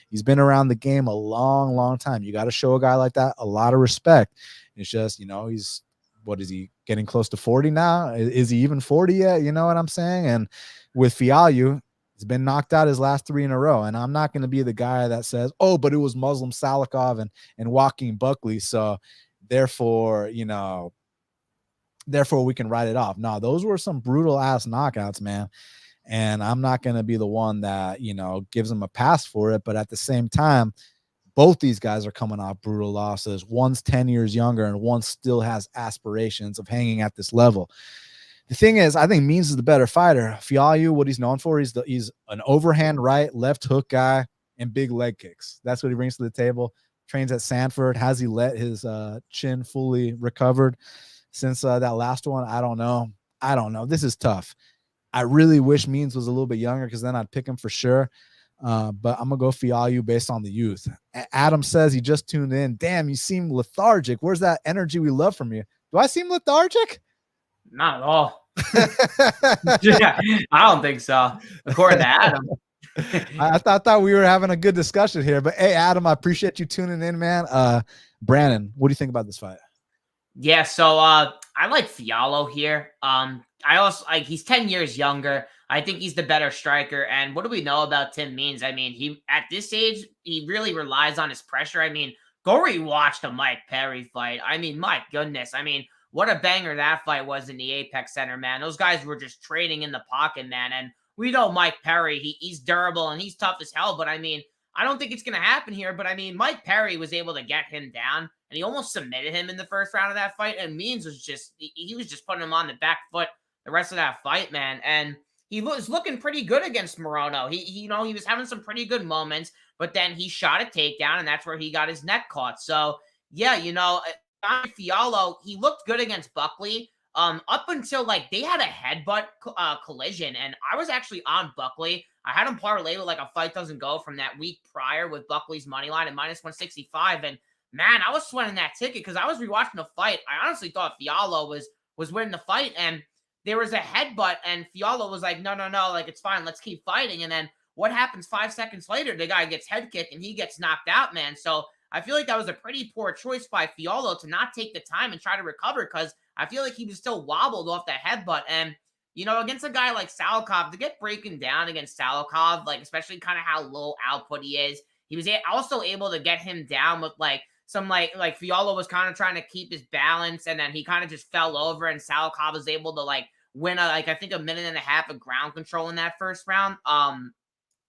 He's been around the game a long, long time. You got to show a guy like that a lot of respect. It's just, he's, what is he, getting close to 40 now? Is he even 40 yet? You know what I'm saying? And with Fialho, he's been knocked out his last 3 in a row. And I'm not going to be the guy that says, oh, but it was Muslim Salikov and Joaquin Buckley, so therefore we can write it off. No, those were some brutal ass knockouts, man. And I'm not going to be the one that, gives him a pass for it. But at the same time, both these guys are coming off brutal losses. One's 10 years younger and one still has aspirations of hanging at this level. The thing is, I think Means is the better fighter. Fialho, what he's known for, he's an overhand right, left hook guy, and big leg kicks. That's what he brings to the table. Trains at Sanford. Has he let his chin fully recovered since that last one? I don't know. This is tough. I really wish Means was a little bit younger, because then I'd pick him for sure. But I'm going to go Fialho based on the youth. Adam says he just tuned in. Damn, you seem lethargic. Where's that energy we love from you? Do I seem lethargic? Not at all. Yeah, I don't think so. According to Adam. I thought we were having a good discussion here. But hey, Adam, I appreciate you tuning in, man. Brandon, what do you think about this fight? Yeah, so I like Fialho here. I also like, he's 10 years younger. I think he's the better striker. And what do we know about Tim Means? I mean, he at this age, he really relies on his pressure. I mean, go rewatch the Mike Perry fight. I mean, my goodness. I mean, what a banger that fight was in the Apex Center, man. Those guys were just trading in the pocket, man. And we know Mike Perry, he's durable and he's tough as hell. But I mean, I don't think it's going to happen here. But I mean, Mike Perry was able to get him down, and he almost submitted him in the first round of that fight. And Means was just, he was just putting him on the back foot the rest of that fight, man. And he was looking pretty good against Morono. He was having some pretty good moments, but then he shot a takedown, and that's where he got his neck caught. So, yeah, Fialho, he looked good against Buckley. up until like they had a headbutt collision, and I was actually on Buckley. I had him parlay with like a fight doesn't go from that week prior with Buckley's money line at -165, and man, I was sweating that ticket because I was rewatching the fight. I honestly thought Fialho was winning the fight, and there was a headbutt, and Fialho was like, no, like it's fine, let's keep fighting. And then what happens 5 seconds later? The guy gets head kicked and he gets knocked out, man. So I feel like that was a pretty poor choice by Fialho to not take the time and try to recover, because I feel like he was still wobbled off that headbutt. And, you know, against a guy like Salikov, to get breaking down against Salikov, like especially kind of how low output he is, he was also able to get him down with like some like Fialho was kind of trying to keep his balance, and then he kind of just fell over, and Salikov was able to like win I think a minute and a half of ground control in that first round.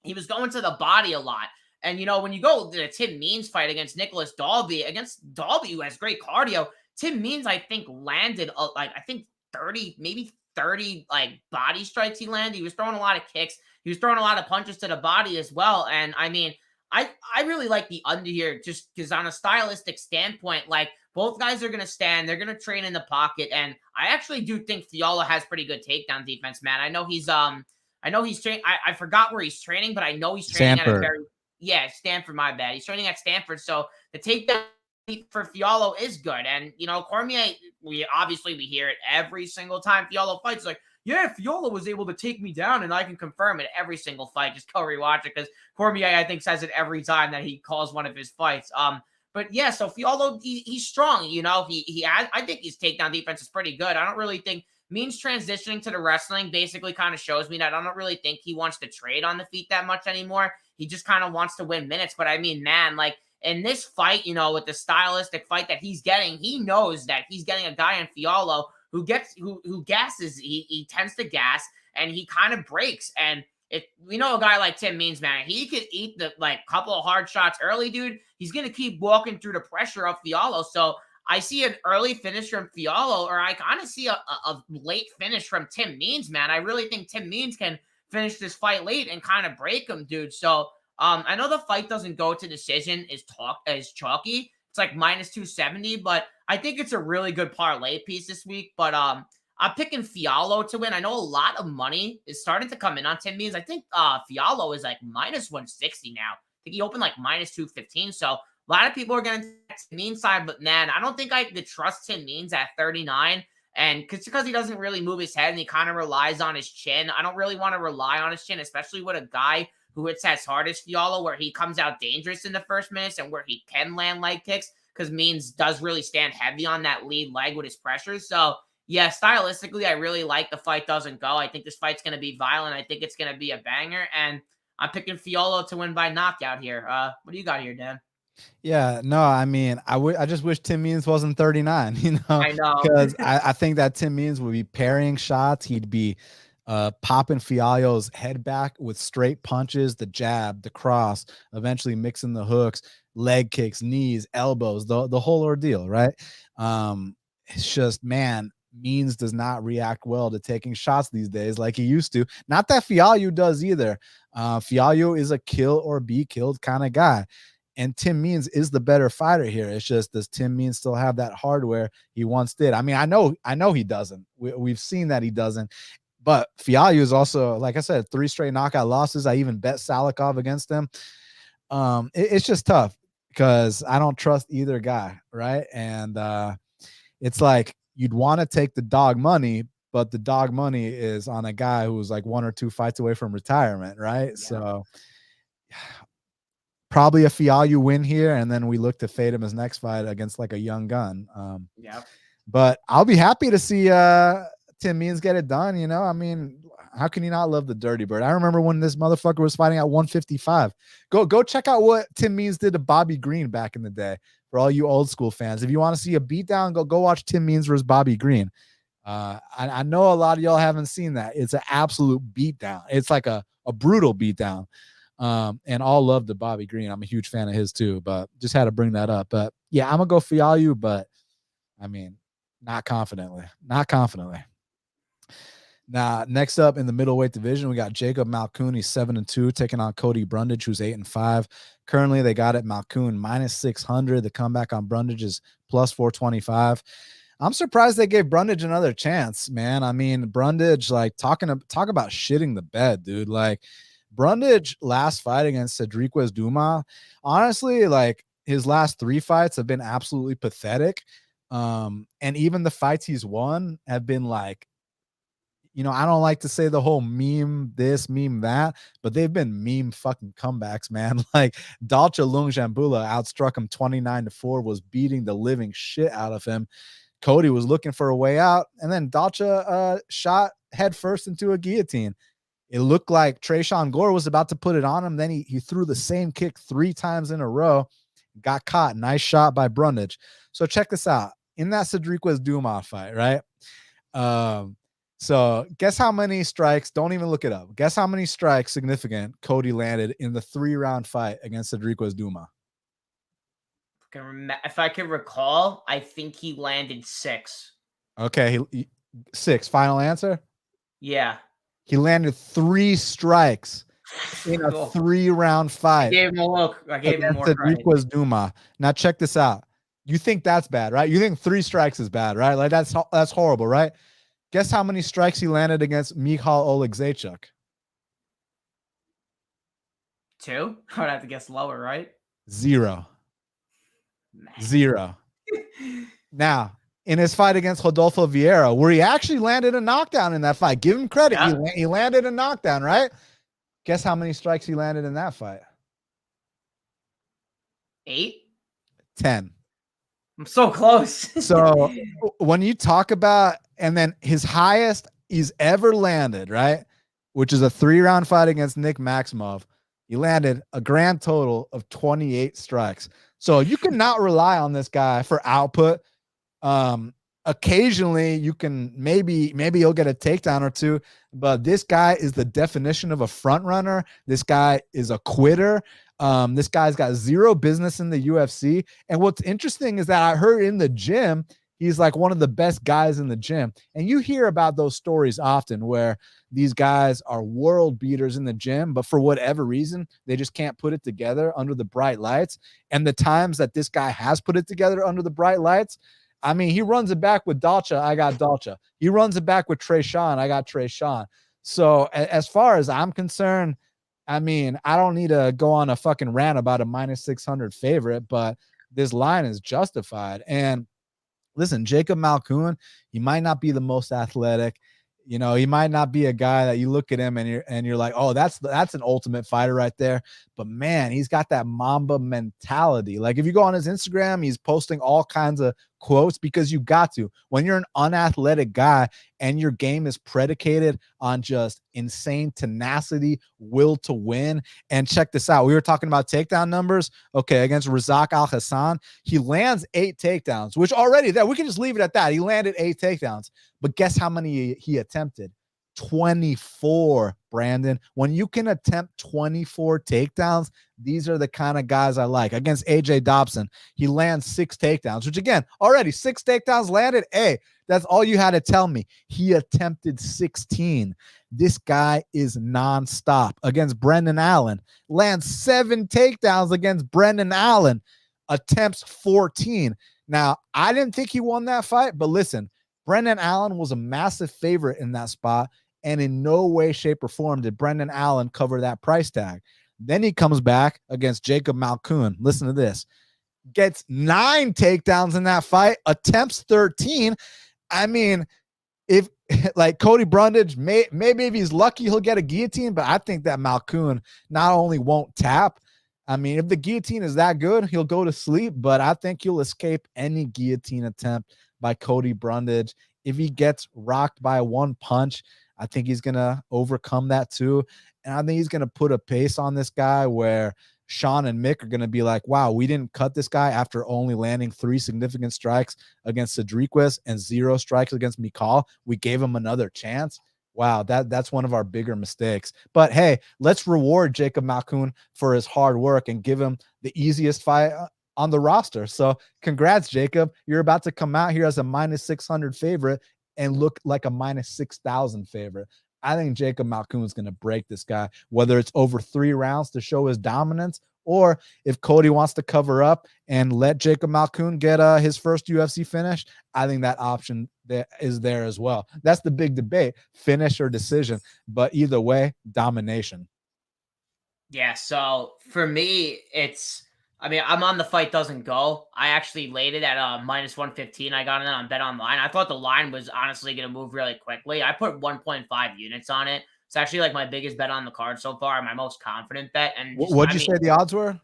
He was going to the body a lot. And, you know, when you go to the Tim Means fight against Nicholas Dalby, who has great cardio, Tim Means, I think, landed, I think 30, maybe 30, like, body strikes he landed. He was throwing a lot of kicks. He was throwing a lot of punches to the body as well. And, I mean, I really like the under here just because on a stylistic standpoint, like, both guys are going to stand. They're going to train in the pocket. And I actually do think Fialho has pretty good takedown defense, man. I know he's training. I forgot where he's training, but I know he's training at a very... Yeah, Stanford, my bad. He's training at Stanford, so the takedown for Fialho is good. And, you know, Cormier, we hear it every single time Fialho fights. Like, yeah, Fialho was able to take me down, and I can confirm it every single fight. Just go rewatch it, because Cormier, I think, says it every time that he calls one of his fights. But yeah, so Fialho, he's strong. You know, I think his takedown defense is pretty good. I don't really think Means transitioning to the wrestling basically kind of shows me that I don't really think he wants to trade on the feet that much anymore. He just kind of wants to win minutes. But I mean, man, like in this fight, you know, with the stylistic fight that he's getting, he knows that he's getting a guy in Fialho who gasses. He tends to gas, and he kind of breaks. And if we know a guy like Tim Means, man, he could eat the like couple of hard shots early, dude. He's gonna keep walking through the pressure of Fialho. So I see an early finish from Fialho, or I kind of see a late finish from Tim Means, man. I really think Tim Means can finish this fight late and kind of break him, dude. So I know the fight doesn't go to decision is chalky. It's like -270, but I think it's a really good parlay piece this week. But I'm picking Fialho to win. I know a lot of money is starting to come in on Tim Means. I think Fialho is like -160 now. I think he opened like -215. So a lot of people are going to take Tim Means side, but man, I don't think I could trust Tim Means at 39. And because he doesn't really move his head and he kind of relies on his chin. I don't really want to rely on his chin, especially with a guy who hits as hard as Fialho, where he comes out dangerous in the first minutes and where he can land leg kicks, because Means does really stand heavy on that lead leg with his pressure. So yeah, stylistically, I really like the fight doesn't go. I think this fight's going to be violent. I think it's going to be a banger, and I'm picking Fialho to win by knockout here. What do you got here, Dan? Yeah, no, I mean, I just wish Tim Means wasn't 39, you know, I know, because I think that Tim Means would be parrying shots. He'd be popping Fialho's head back with straight punches, the jab, the cross, eventually mixing the hooks, leg kicks, knees, elbows, the whole ordeal, right? It's just, man, Means does not react well to taking shots these days like he used to. Not that Fialho does either. Fialho is a kill or be killed kind of guy. And Tim Means is the better fighter here. It's just, does Tim Means still have that hardware he once did? I mean, I know he doesn't. We've seen that he doesn't. But Fialho is also, like I said, 3 straight knockout losses. I even bet Salikov against him. It's just tough because I don't trust either guy, right? And it's like you'd want to take the dog money, but the dog money is on a guy who's like 1 or 2 fights away from retirement, right? Yeah. So probably a Fialho win here, and then we look to fade him his next fight against like a young gun. But I'll be happy to see Tim Means get it done. You know, I mean, how can you not love the Dirty Bird? I remember when this motherfucker was fighting at 155. Go check out what Tim Means did to Bobby Green back in the day. For all you old school fans, if you want to see a beatdown, go watch Tim Means versus Bobby Green. I know a lot of y'all haven't seen that. It's an absolute beatdown. It's like a brutal beatdown. And all love to Bobby Green. I'm a huge fan of his too, but just had to bring that up. But yeah, I'm gonna go Fialho, but I mean, not confidently. Now, next up in the middleweight division, we got Jacob Malkoun. He's 7-2, taking on Cody Brundage, who's 8-5. Currently, they got it Malkoun -600. The comeback on Brundage is +425. I'm surprised they gave Brundage another chance, man. I mean, Brundage, like talk about shitting the bed, dude. Like Brundage last fight against Cedriquez Duma, honestly, like his last 3 fights have been absolutely pathetic. And even the fights he's won have been like, you know, I don't like to say the whole meme this, meme that, but they've been meme fucking comebacks, man. Like Dalcha Lungjambula outstruck him 29-4, was beating the living shit out of him. Cody was looking for a way out, and then Dalcha shot head first into a guillotine. It looked like Tresean Gore was about to put it on him. Then he threw the same kick 3 times in a row, got caught. Nice shot by Brundage. So check this out. In that Cedriquez Duma fight, right? So guess how many strikes, don't even look it up. Guess how many strikes significant Cody landed in the 3-round fight against Cedriquez Duma. If I can recall, I think he landed 6. Okay, 6. Final answer? Yeah. He landed 3 strikes in a 3-round fight. I gave him a look. I gave him more Cedriquez Duma. Now check this out. You think that's bad, right? You think 3 strikes is bad, right? Like that's horrible, right? Guess how many strikes he landed against Michal Oleksiejczuk? 2? I would have to guess lower, right? 0. 0. Now, in his fight against Rodolfo Vieira, where he actually landed a knockdown in that fight, give him credit. Yeah. He landed a knockdown, right? Guess how many strikes he landed in that fight? 8? 10. I'm so close. So when you talk about, and then his highest he's ever landed, right, which is a 3-round fight against Nick Maximov, he landed a grand total of 28 strikes. So you cannot rely on this guy for output. Occasionally you can maybe he'll get a takedown or 2, but this guy is the definition of a front runner. This guy is a quitter. This guy's got 0 business in the UFC. And what's interesting is that I heard in the gym, he's like one of the best guys in the gym. And you hear about those stories often where these guys are world beaters in the gym, but for whatever reason, they just can't put it together under the bright lights. And the times that this guy has put it together under the bright lights, I mean, he runs it back with Dalcha. I got Dalcha. He runs it back with Tresean. I got Tresean. So as far as I'm concerned, I mean, I don't need to go on a fucking rant about a -600 favorite, but this line is justified. And listen, Jacob Malkoun, he might not be the most athletic. You know, he might not be a guy that you look at him and you're like, oh, that's an ultimate fighter right there. But man, he's got that Mamba mentality. Like if you go on his Instagram, he's posting all kinds of quotes because you got to. When you're an unathletic guy and your game is predicated on just insane tenacity, will to win. And check this out. We were talking about takedown numbers. Okay, against Razak Al Hassan, he lands 8 takedowns, which already that we can just leave it at that. He landed 8 takedowns. But guess how many he attempted? 24, Brandon. When you can attempt 24 takedowns, these are the kind of guys I like. Against AJ Dobson, he lands 6 takedowns, which again, already 6 takedowns landed. Hey, that's all you had to tell me. He attempted 16. This guy is nonstop. Against Brendan Allen, lands 7 takedowns against Brendan Allen, attempts 14. Now, I didn't think he won that fight, but listen, Brendan Allen was a massive favorite in that spot, and in no way, shape, or form did Brendan Allen cover that price tag. Then he comes back against Jacob Malkoun. Listen to this. Gets 9 takedowns in that fight, attempts 13. I mean, if like Cody Brundage, maybe if he's lucky, he'll get a guillotine, but I think that Malkoun not only won't tap, I mean, if the guillotine is that good, he'll go to sleep, but I think he'll escape any guillotine attempt by Cody Brundage. If he gets rocked by 1 punch, I think he's going to overcome that too. And I think he's going to put a pace on this guy where Sean and Mick are going to be like, wow, we didn't cut this guy after only landing 3 significant strikes against Cedriquez and 0 strikes against Michal. We gave him another chance. Wow, that's one of our bigger mistakes. But hey, let's reward Jacob Malkoun for his hard work and give him the easiest fight on the roster. So congrats, Jacob. You're about to come out here as a -600 favorite and look like a -6,000 favorite. I think Jacob Malkoun is going to break this guy, whether it's over 3 rounds to show his dominance or if Cody wants to cover up and let Jacob Malkoun get his first UFC finish, I think that option is there as well. That's the big debate, finish or decision. But either way, domination. Yeah, so for me, I'm on the fight doesn't go. I actually laid it at minus 115. I got it on Bet Online. I thought the line was honestly going to move really quickly. I put 1.5 units on it. It's actually like my biggest bet on the card so far, my most confident bet. And What'd you say the odds were?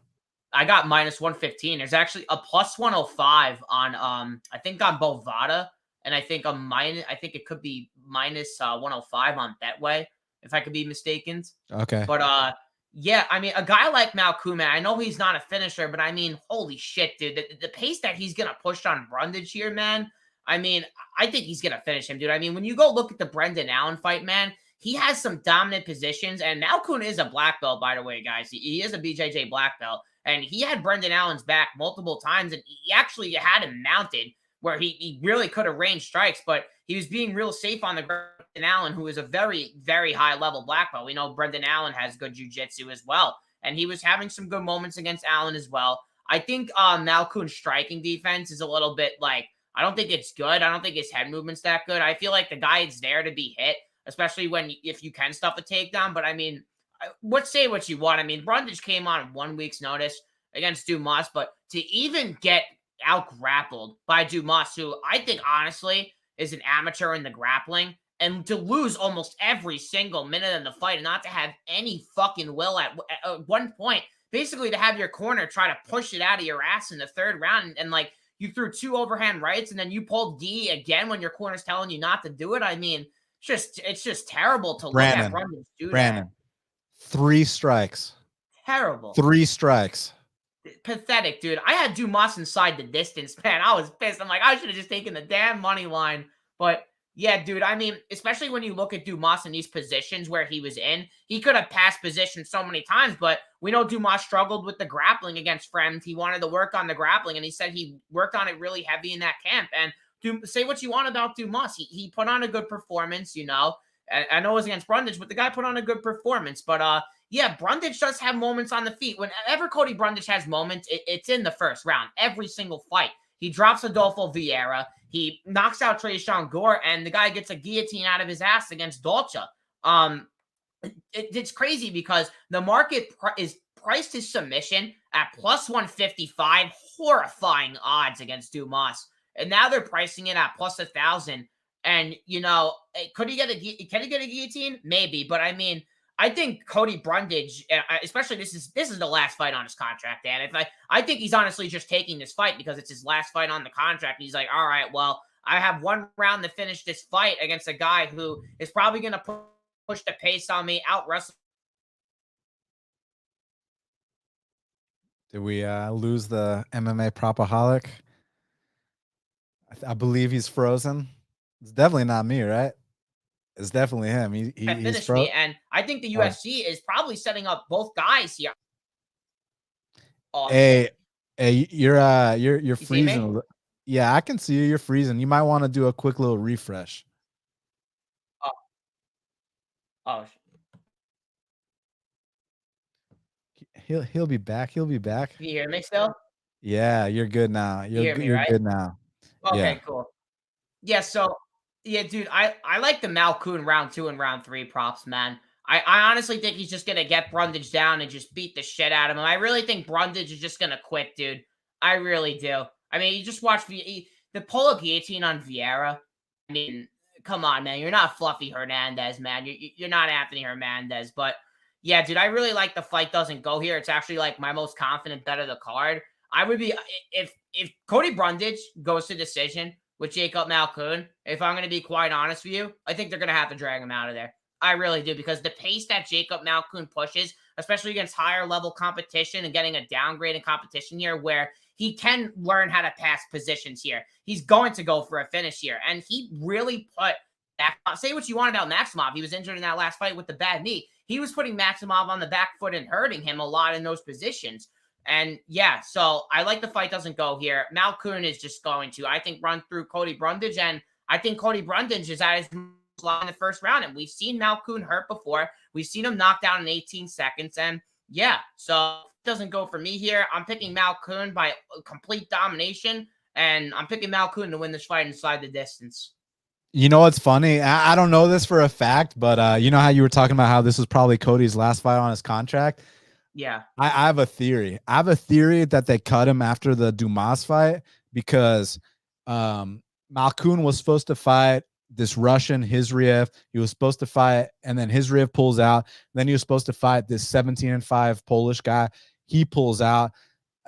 I got minus 115. There's actually a plus 105 on I think on Bovada, and I think it could be minus 105 on Betway, if I could be mistaken. Okay. But yeah, I mean, a guy like Malkoun, man, I know he's not a finisher, but I mean, holy shit, dude. The pace that he's going to push on Brundage here, man, I mean, I think he's going to finish him, dude. I mean, when you go look at the Brendan Allen fight, man, he has some dominant positions, and Malkoun is a black belt, by the way, guys. He is a BJJ black belt, and he had Brendan Allen's back multiple times, and he actually had him mounted where he really could have ranged strikes, but he was being real safe on the ground. Allen, who is a very, very high level black belt. We know Brendan Allen has good jiu-jitsu as well. And he was having some good moments against Allen as well. I think Malkoun's striking defense is a little bit like, I don't think it's good. I don't think his head movement's that good. I feel like the guy is there to be hit, especially if you can stuff a takedown. But I mean, say what you want. I mean, Brundage came on 1 week's notice against Dumas, but to even get out grappled by Dumas, who I think honestly is an amateur in the grappling, and to lose almost every single minute of the fight and not to have any fucking will at one point, basically to have your corner try to push it out of your ass in the third round. And like you threw 2 overhand rights and then you pulled D again when your corner's telling you not to do it. I mean, it's just terrible to look at Brundage do that. 3 strikes. Terrible. 3 strikes. Pathetic, dude. I had Dumas inside the distance, man. I was pissed. I'm like, I should have just taken the damn money line. But yeah, dude, I mean, especially when you look at Dumas in these positions where he was in, he could have passed position so many times, but we know Dumas struggled with the grappling against Fremd. He wanted to work on the grappling, and he said he worked on it really heavy in that camp. And say what you want about Dumas. He put on a good performance, you know. I know it was against Brundage, but the guy put on a good performance. But yeah, Brundage does have moments on the feet. Whenever Cody Brundage has moments, it's in the first round, every single fight. He drops Adolfo Vieira. He knocks out Tresean Gore, and the guy gets a guillotine out of his ass against Dolce. It's crazy because the market is priced his submission at plus 155, horrifying odds against Dumas. And now they're pricing it at plus 1,000. And, you know, can he get a guillotine? Maybe. But, I mean, I think Cody Brundage, especially this is the last fight on his contract, Dan. I think he's honestly just taking this fight because it's his last fight on the contract. And he's like, all right, well, I have 1 round to finish this fight against a guy who is probably going to push the pace on me, out wrestle. Did we lose the MMA propaholic? I believe he's frozen. It's definitely not me, right? It's definitely him. He's finished me, and I think the UFC is probably setting up both guys here. Hey, you're freezing. Yeah, I can see you. You're freezing. You might want to do a quick little refresh. Oh. He'll be back. He'll be back. Can you hear me still? Yeah, you're good now. You're good now. Okay, yeah. Cool. Yeah, so yeah, dude, I like the Malkoun round 2 and round 3 props, man. I honestly think he's just gonna get Brundage down and just beat the shit out of him. I really think Brundage is just gonna quit, dude. I really do. I mean, you just watch the pull-up guillotine on Vieira. I mean, come on, man. You're not Fluffy Hernandez, man. You're not Anthony Hernandez. But yeah, dude, I really like the fight doesn't go here. It's actually like my most confident bet of the card. I would be if Cody Brundage goes to decision with Jacob Malkoun, if I'm going to be quite honest with you, I think they're going to have to drag him out of there. I really do, because the pace that Jacob Malkoun pushes, especially against higher level competition and getting a downgrade in competition here where he can learn how to pass positions here. He's going to go for a finish here. And he really put say what you want about Maximov. He was injured in that last fight with the bad knee. He was putting Maximov on the back foot and hurting him a lot in those positions. And yeah, so I like the fight doesn't go here. Malkoun is just going to, I think, run through Cody Brundage, and I think Cody Brundage is at his line in the first round. And we've seen Malkoun hurt before. We've seen him knocked down in 18 seconds. And Yeah, so it doesn't go for me here. I'm picking Malkoun by complete domination, and I'm picking Malkoun to win this fight inside the distance. You know what's funny? I don't know this for a fact, but you know how you were talking about how this was probably Cody's last fight on his contract? Yeah. I have a theory. I have a theory that they cut him after the Dumas fight because Malkoun was supposed to fight this Russian Hizriev. He was supposed to fight, and then Hizriev pulls out. Then he was supposed to fight this 17-5 Polish guy. He pulls out.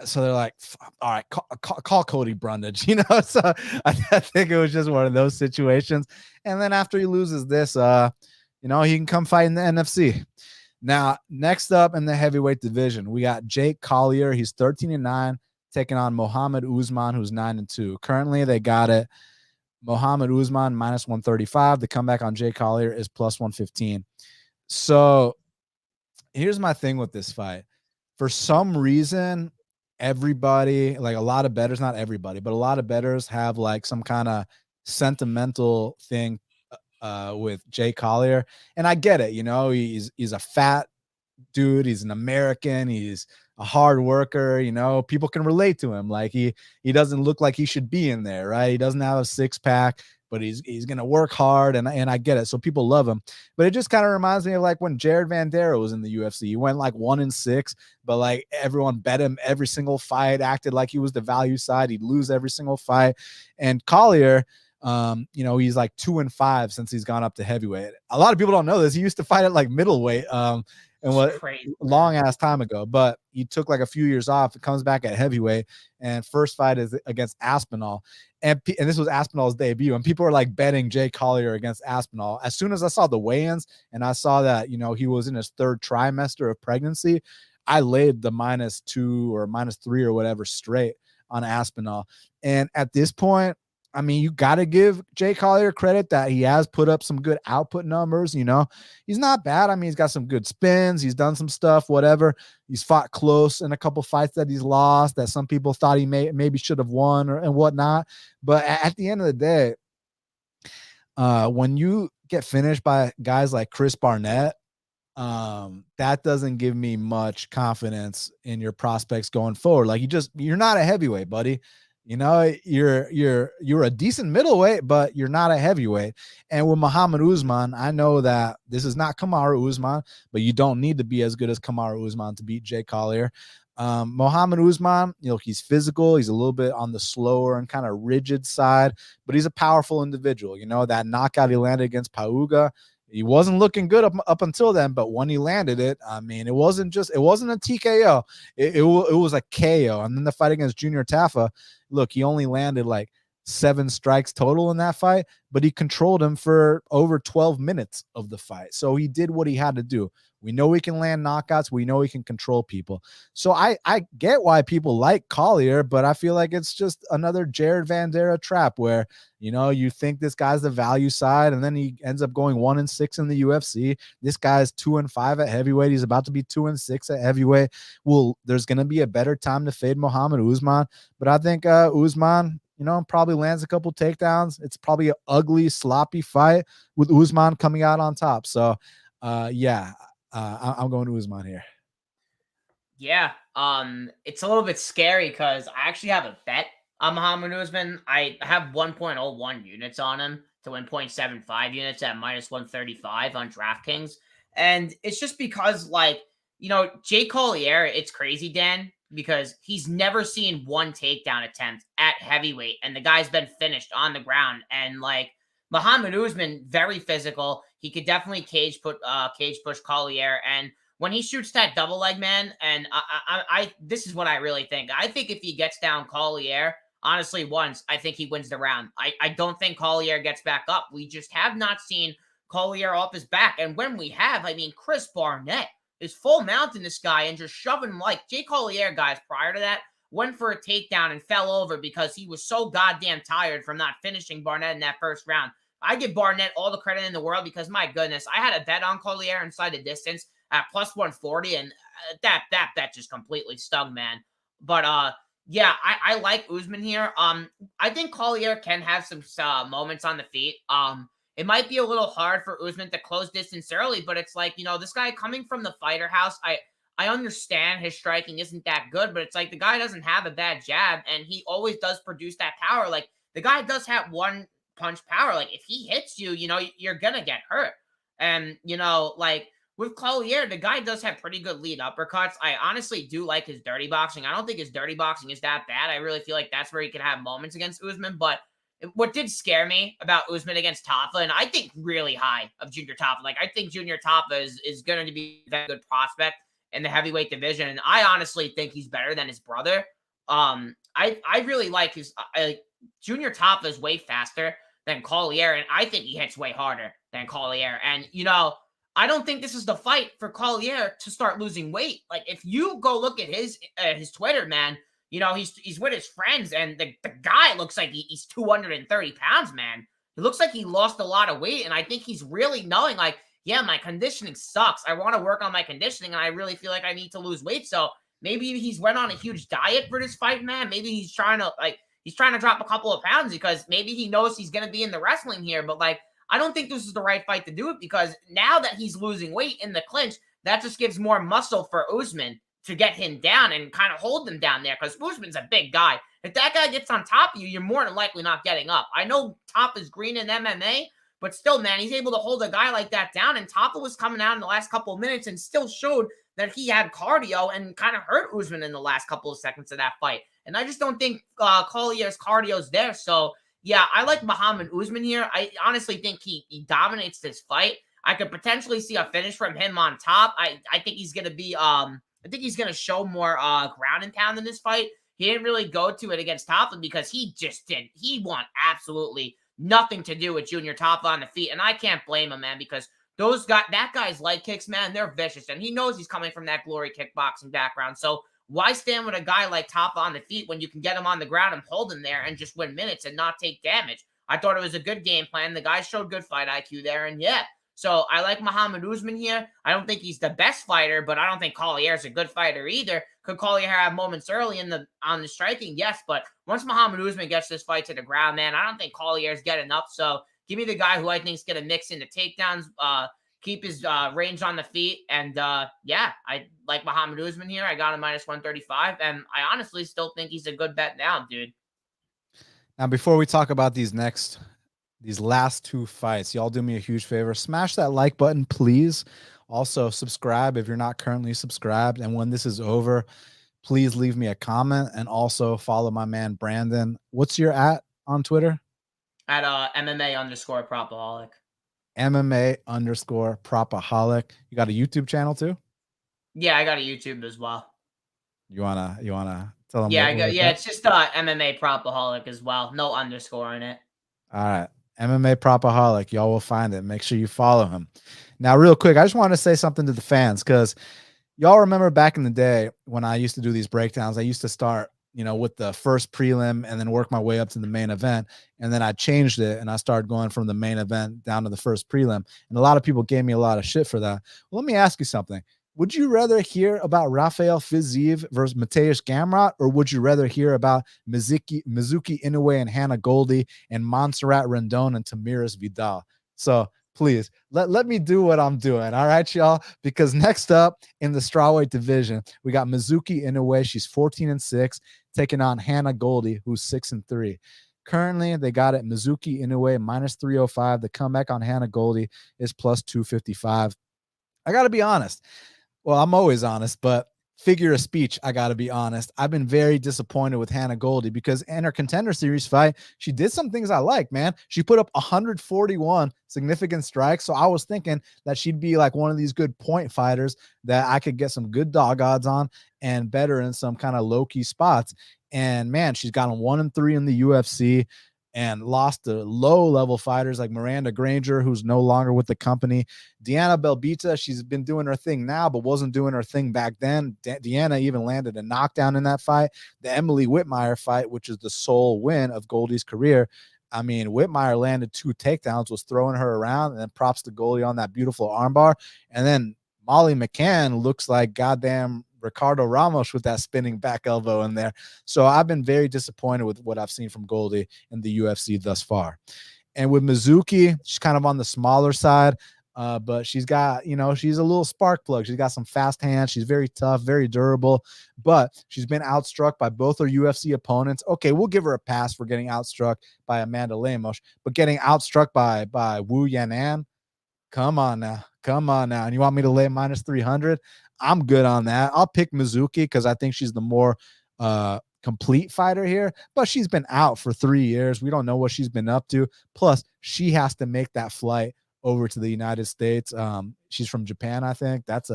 So they're like, all right, call Cody Brundage, you know? So I think it was just one of those situations. And then after he loses this, you know, he can come fight in the NFC. Now, next up in the heavyweight division, we got Jake Collier. He's 13-9, taking on Mohammed Usman, who's 9-2. Currently, they got it. Mohammed Usman minus 135. The comeback on Jake Collier is plus 115. So here's my thing with this fight. For some reason, everybody, like a lot of bettors, not everybody, but a lot of bettors have like some kind of sentimental thing with Jay Collier. And I get it, you know, he's a fat dude, he's an American, he's a hard worker, you know, people can relate to him. Like he doesn't look like he should be in there, right? He doesn't have a six-pack, but he's gonna work hard, and I get it. So people love him. But it just kind of reminds me of like when Jared Vandera was in the UFC. He went like 1-6, but like everyone bet him every single fight, acted like he was the value side. He'd lose every single fight. And Collier, you know, he's like 2-5 since he's gone up to heavyweight. A lot of people don't know this. He used to fight at like middleweight, and what long ass time ago, but he took like a few years off. It comes back at heavyweight, and first fight is against Aspinall, and this was Aspinall's debut, and people are like betting Jay Collier against Aspinall. As soon as I saw the weigh-ins and I saw that, you know, he was in his third trimester of pregnancy, I laid the -2 or -3 or whatever straight on Aspinall. And at this point, I mean, you got to give Jay Collier credit that he has put up some good output numbers. You know, he's not bad. I mean, he's got some good spins. He's done some stuff, whatever. He's fought close in a couple fights that he's lost that some people thought he maybe should have won and whatnot. But at the end of the day, when you get finished by guys like Chris Barnett, that doesn't give me much confidence in your prospects going forward. Like you're not a heavyweight, buddy. You know, you're a decent middleweight, but you're not a heavyweight. And with Mohammed Usman, I know that this is not Kamaru Usman, but you don't need to be as good as Kamaru Usman to beat Jay Collier. Mohammed Usman, you know, he's physical. He's a little bit on the slower and kind of rigid side, but he's a powerful individual. You know, that knockout he landed against Pauga, he wasn't looking good up until then, but when he landed it, I mean, it wasn't a TKO. It was a KO. And then the fight against Junior Taffa, look, he only landed like 7 strikes total in that fight, but he controlled him for over 12 minutes of the fight. So he did what he had to do. We know he can land knockouts. We know he can control people. So I get why people like Collier, but I feel like it's just another Jared Vandera trap where, you know, you think this guy's the value side, and then he ends up going 1-6 in the UFC. This guy's 2-5 at heavyweight. He's about to be 2-6 at heavyweight. Well, there's going to be a better time to fade Mohammed Usman, but I think Usman, you know, probably lands a couple takedowns. It's probably an ugly, sloppy fight with Usman coming out on top. So, yeah, I'm going to Usman here. Yeah, it's a little bit scary because I actually have a bet on Mohammed Usman. I have 1.01 units on him to win 0.75 units at -135 on DraftKings. And it's just because, like, you know, Jay Collier, it's crazy, Dan, because he's never seen one takedown attempt at heavyweight, and the guy's been finished on the ground. And like Mohammed Usman, very physical. He could definitely cage push Collier, and when he shoots that double leg, man, and I this is what I really think. I think if he gets down Collier, honestly, once, I think he wins the round. I don't think Collier gets back up. We just have not seen Collier off his back. And when we have, I mean, Chris Barnett is full mounting this guy and just shoving him. Like Jay Collier, guys, prior to that, went for a takedown and fell over because he was so goddamn tired from not finishing Barnett in that first round. I give Barnett all the credit in the world because, my goodness, I had a bet on Collier inside the distance at +140, and that just completely stung, man. But yeah, I like Usman here. I think Collier can have some moments on the feet. It might be a little hard for Usman to close distance early, but it's like, you know, this guy coming from the fighter house, I I understand his striking isn't that good, but it's like the guy doesn't have a bad jab, and he always does produce that power. Like, the guy does have one punch power. Like, if he hits you, you're gonna get hurt. And, like, with Collier, the guy does have pretty good lead uppercuts. I honestly do like his dirty boxing. I don't think his dirty boxing is that bad. I really feel like that's where he can have moments against Usman. But what did scare me about Usman against Tafa, and I think really high of Junior Tafa. Like, I think Junior Tafa is going to be a very good prospect in the heavyweight division. And I honestly think he's better than his brother. I really like Junior Tafa is way faster than Collier, and I think he hits way harder than Collier. And, I don't think this is the fight for Collier to start losing weight. Like, if you go look at his Twitter, man, he's with his friends, and the guy looks like he's 230 pounds, man. It looks like he lost a lot of weight, and I think he's really knowing, like, yeah, my conditioning sucks. I want to work on my conditioning, and I really feel like I need to lose weight. So maybe he's went on a huge diet for this fight, man. Maybe he's trying to drop a couple of pounds because maybe he knows he's going to be in the wrestling here, but, like, I don't think this is the right fight to do it, because now that he's losing weight in the clinch, that just gives more muscle for Usman to get him down and kind of hold him down there, because Usman's a big guy. If that guy gets on top of you, you're more than likely not getting up. I know Top is green in MMA, but still, man, he's able to hold a guy like that down, and Tapa was coming out in the last couple of minutes and still showed that he had cardio and kind of hurt Usman in the last couple of seconds of that fight. And I just don't think Collier's cardio is there, so yeah, I like Mohammed Usman here. I honestly think he dominates this fight. I could potentially see a finish from him on top. I think he's gonna be I think he's gonna show more ground and pound in this fight. He didn't really go to it against Tafa because he want absolutely nothing to do with Junior Tafa on the feet. And I can't blame him, man, because that guy's leg kicks, man, they're vicious. And he knows he's coming from that glory kickboxing background. So why stand with a guy like Tafa on the feet when you can get him on the ground and hold him there and just win minutes and not take damage? I thought it was a good game plan. The guy showed good fight IQ there, and yeah. So I like Mohammed Usman here. I don't think he's the best fighter, but I don't think Collier's a good fighter either. Could Collier have moments early on the striking? Yes, but once Mohammed Usman gets this fight to the ground, man, I don't think Collier's getting up. So give me the guy who I think is going to mix into takedowns, keep his range on the feet. And yeah, I like Mohammed Usman here. I got him -135. And I honestly still think he's a good bet now, dude. Now, before we talk about these last two fights, y'all do me a huge favor. Smash that like button, please. Also, subscribe if you're not currently subscribed. And when this is over, please leave me a comment. And also follow my man, Brandon. What's your @ on Twitter? At MMA_propaholic. MMA_propaholic. You got a YouTube channel too? Yeah, I got a YouTube as well. You wanna tell them? Yeah, it's just MMA propaholic as well. No underscore in it. All right. MMA propaholic. Y'all will find it. Make sure you follow him. Now, real quick, I just want to say something to the fans, because y'all remember back in the day when I used to do these breakdowns, I used to start, with the first prelim and then work my way up to the main event. And then I changed it and I started going from the main event down to the first prelim. And a lot of people gave me a lot of shit for that. Well, let me ask you something. Would you rather hear about Rafael Fiziev versus Mateusz Gamrot, or would you rather hear about Mizuki Inoue and Hannah Goldy and Montserrat Rendon and Tamires Vidal? So please let me do what I'm doing. All right, y'all, because next up in the strawweight division, we got Mizuki Inoue. She's 14-6, taking on Hannah Goldy, who's 6-3. Currently, they got it Mizuki Inoue -305. The comeback on Hannah Goldy is +255. I got to be honest. Well, I'm always honest, but figure of speech, I got to be honest. I've been very disappointed with Hannah Goldy, because in her Contender Series fight, she did some things I like, man. She put up 141 significant strikes. So I was thinking that she'd be like one of these good point fighters that I could get some good dog odds on and better in some kind of low-key spots. And man, she's gotten 1-3 in the UFC and lost to low-level fighters like Miranda Granger, who's no longer with the company. Deanna Belbita, she's been doing her thing now, but wasn't doing her thing back then. Deanna even landed a knockdown in that fight. The Emily Whitmire fight, which is the sole win of Goldie's career, I mean, Whitmire landed 2 takedowns, was throwing her around, and then props to Goldie on that beautiful armbar. And then Molly McCann looks like goddamn Ricardo Ramos with that spinning back elbow in there. So I've been very disappointed with what I've seen from Goldie in the UFC thus far. And with Mizuki, she's kind of on the smaller side. But she's got, she's a little spark plug. She's got some fast hands. She's very tough, very durable, but she's been outstruck by both her UFC opponents. Okay, we'll give her a pass for getting outstruck by Amanda Lemos, but getting outstruck by Wu Yanan, come on now. And you want me to lay minus 300? I'm good on that. I'll pick Mizuki because I think she's the more complete fighter here, but she's been out for 3 years. We don't know what she's been up to. Plus, she has to make that flight over to the United States. She's from Japan, I think. That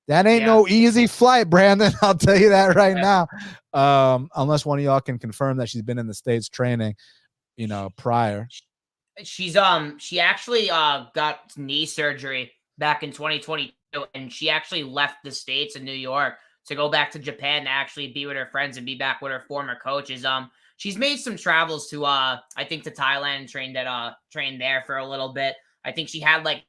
ain't no easy flight, Brandon. I'll tell you that right now. Unless one of y'all can confirm that she's been in the States training, prior. She actually got knee surgery back in 2022, and she actually left the States in New York to go back to Japan to actually be with her friends and be back with her former coaches. She's made some travels to I think to Thailand and trained there for a little bit. I think she had like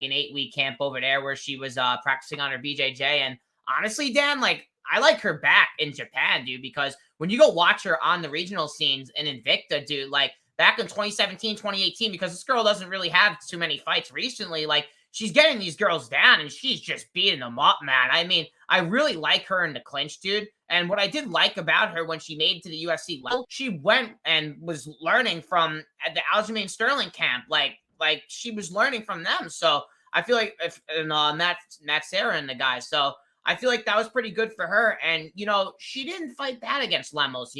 an 8-week camp over there where she was practicing on her BJJ. And honestly, Dan, like I like her back in Japan, dude, because when you go watch her on the regional scenes in Invicta, dude, like back in 2017, 2018, because this girl doesn't really have too many fights recently, like she's getting these girls down and she's just beating them up, man. I mean, I really like her in the clinch, dude. And what I did like about her when she made it to the UFC level, she went and was learning from the Aljamain Sterling camp. Like she was learning from them. So I feel like Matt Serra and the guys. So I feel like that was pretty good for her. And, she didn't fight bad against Lemos,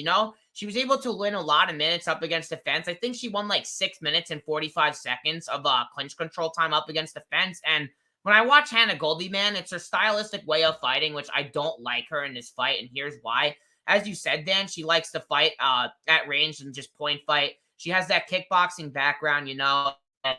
She was able to win a lot of minutes up against the fence. I think she won like 6 minutes and 45 seconds of clinch control time up against the fence. And when I watch Hannah Goldy, man, it's her stylistic way of fighting, which I don't like her in this fight. And here's why. As you said, Dan, she likes to fight at range and just point fight. She has that kickboxing background, And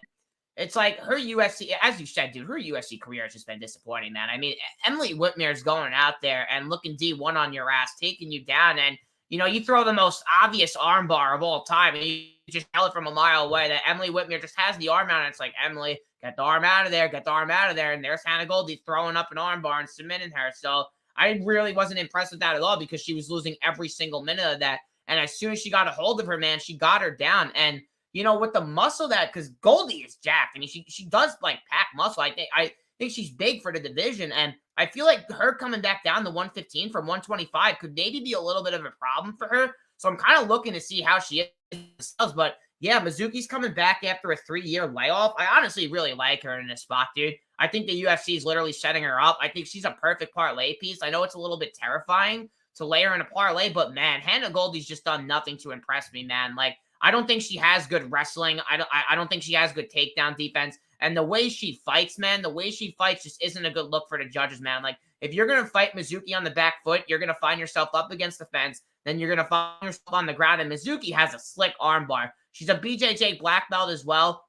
it's like her UFC, as you said, dude, her UFC career has just been disappointing, man. I mean, Emily Whitmere's going out there and looking D1 on your ass, taking you down. And, you throw the most obvious armbar of all time. And you just tell it from a mile away that Emily Whitmere just has the arm out. And it's like, Emily, get the arm out of there. Get the arm out of there. And there's Hannah Goldy throwing up an armbar and submitting her. So I really wasn't impressed with that at all because she was losing every single minute of that. And as soon as she got a hold of her, man, she got her down. And, with the muscle because Goldy is jacked. I mean, she does like pack muscle. I think she's big for the division. And I feel like her coming back down to 115 from 125 could maybe be a little bit of a problem for her. So I'm kind of looking to see how she is. But yeah, Mizuki's coming back after a 3-year layoff. I honestly really like her in this spot, dude. I think the UFC is literally setting her up. I think she's a perfect parlay piece. I know it's a little bit terrifying to lay her in a parlay, but man, Hannah Goldy's just done nothing to impress me, man. Like, I don't think she has good wrestling. I don't think she has good takedown defense. And the way she fights, man, just isn't a good look for the judges, man. Like, if you're going to fight Mizuki on the back foot, you're going to find yourself up against the fence. Then you're going to find yourself on the ground. And Mizuki has a slick armbar. She's a BJJ black belt as well.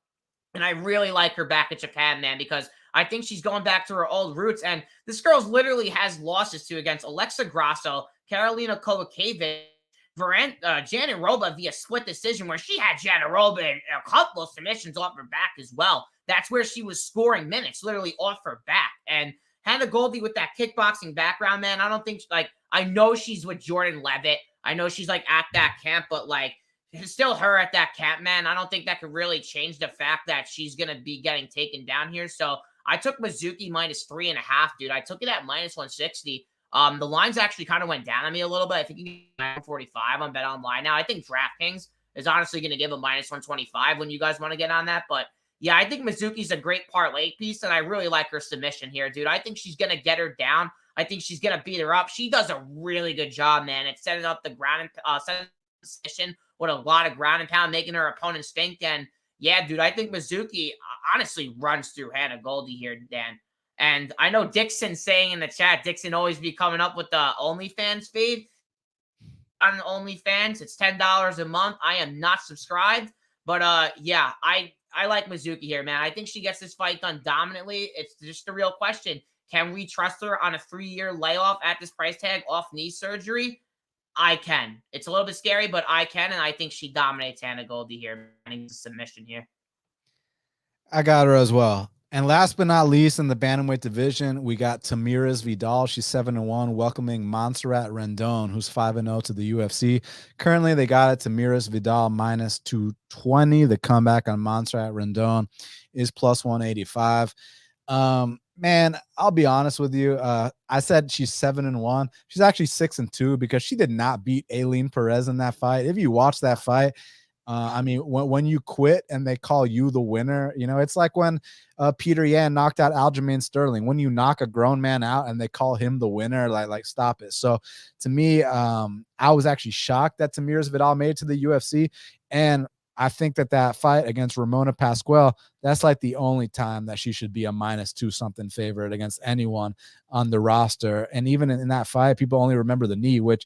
And I really like her back at Japan, man, because I think she's going back to her old roots. And this girl literally has losses against Alexa Grasso, Karolina Kowalkiewicz, Janet Roba via split decision where she had Janet Roba in a couple of submissions off her back as well. That's where she was scoring minutes, literally off her back. And Hannah Goldy with that kickboxing background, man, I don't think, I know she's with Jordan Levitt. I know she's, at that camp, but, it's still her at that camp, man. I don't think that could really change the fact that she's going to be getting taken down here. So I took Mizuki minus 3.5, dude. I took it at minus 160. The lines actually kind of went down on me a little bit. I think you can get 45 on Bet Online now. I think DraftKings is honestly going to give a minus 125 when you guys want to get on that. But yeah, I think Mizuki's a great parlay piece, and I really like her submission here, dude. I think she's going to get her down. I think she's going to beat her up. She does a really good job, man, at setting up the ground and setting position with a lot of ground and pound, making her opponent stink. And yeah, dude, I think Mizuki honestly runs through Hannah Goldy here, Dan. And I know Dixon saying in the chat, Dixon always be coming up with the OnlyFans feed. On OnlyFans, it's $10 a month. I am not subscribed. But yeah, I like Mizuki here, man. I think she gets this fight done dominantly. It's just a real question. Can we trust her on a 3-year layoff at this price tag off knee surgery? I can. It's a little bit scary, but I can. And I think she dominates Hannah Goldy here. I think it's a submission here. I got her as well. And last but not least, in the bantamweight division, we got Tamires Vidal. She's 7-1, welcoming Montserrat Rendon, who's 5-0 to the UFC. Currently, they got it Tamires Vidal minus 220. The comeback on Montserrat Rendon is plus 185. Man, I'll be honest with you. I said she's 7-1. She's actually 6-2 because she did not beat Aileen Perez in that fight. If you watch that fight, I mean, when you quit and they call you the winner, you know, it's like when Peter Yan knocked out Aljamain Sterling. When you knock a grown man out and they call him the winner, like stop it. So to me, I was actually shocked that Tamires Vidal made it to the UFC. And I think that fight against Ramona Pascual, that's like the only time that she should be a -2 something favorite against anyone on the roster. And even in that fight, people only remember the knee, which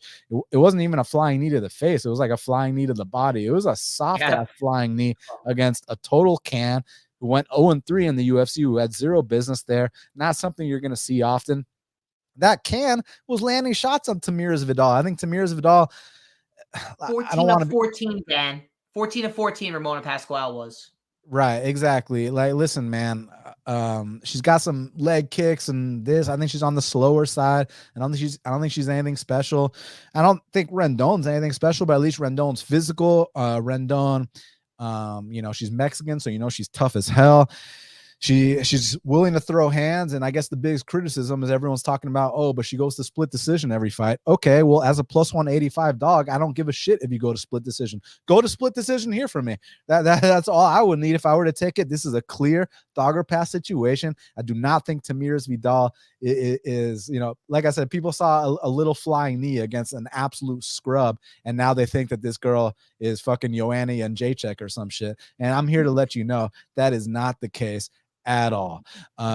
it wasn't even a flying knee to the face. It was like a flying knee to the body. It was a soft ass flying knee against a total can who went 0-3 in the UFC, who had zero business there. Not something you're going to see often. That can was landing shots on Tamires Vidal. I think Tamires Vidal, 14 of 14, Dan. 14 of 14 Ramona Pascual was. Right, exactly. Like, listen, man, she's got some leg kicks and this. I think she's on the slower side. I don't think she's anything special. I don't think Rendon's anything special, but at least Rendon's physical. Rendon, you know, she's Mexican, so you know she's tough as hell. She's willing to throw hands, and I guess the biggest criticism is everyone's talking about, oh, but she goes to split decision every fight. Okay, well, as a plus 185 dog, I don't give a shit if you go to split decision. Go to split decision here for me. That's all I would need if I were to take it. This is a clear dogger pass situation. I do not think Tamires Vidal is, you know, like I said, people saw a little flying knee against an absolute scrub, and now they think that this girl is fucking Joanna and Jacek or some shit. And I'm here to let you know that is not the case at all.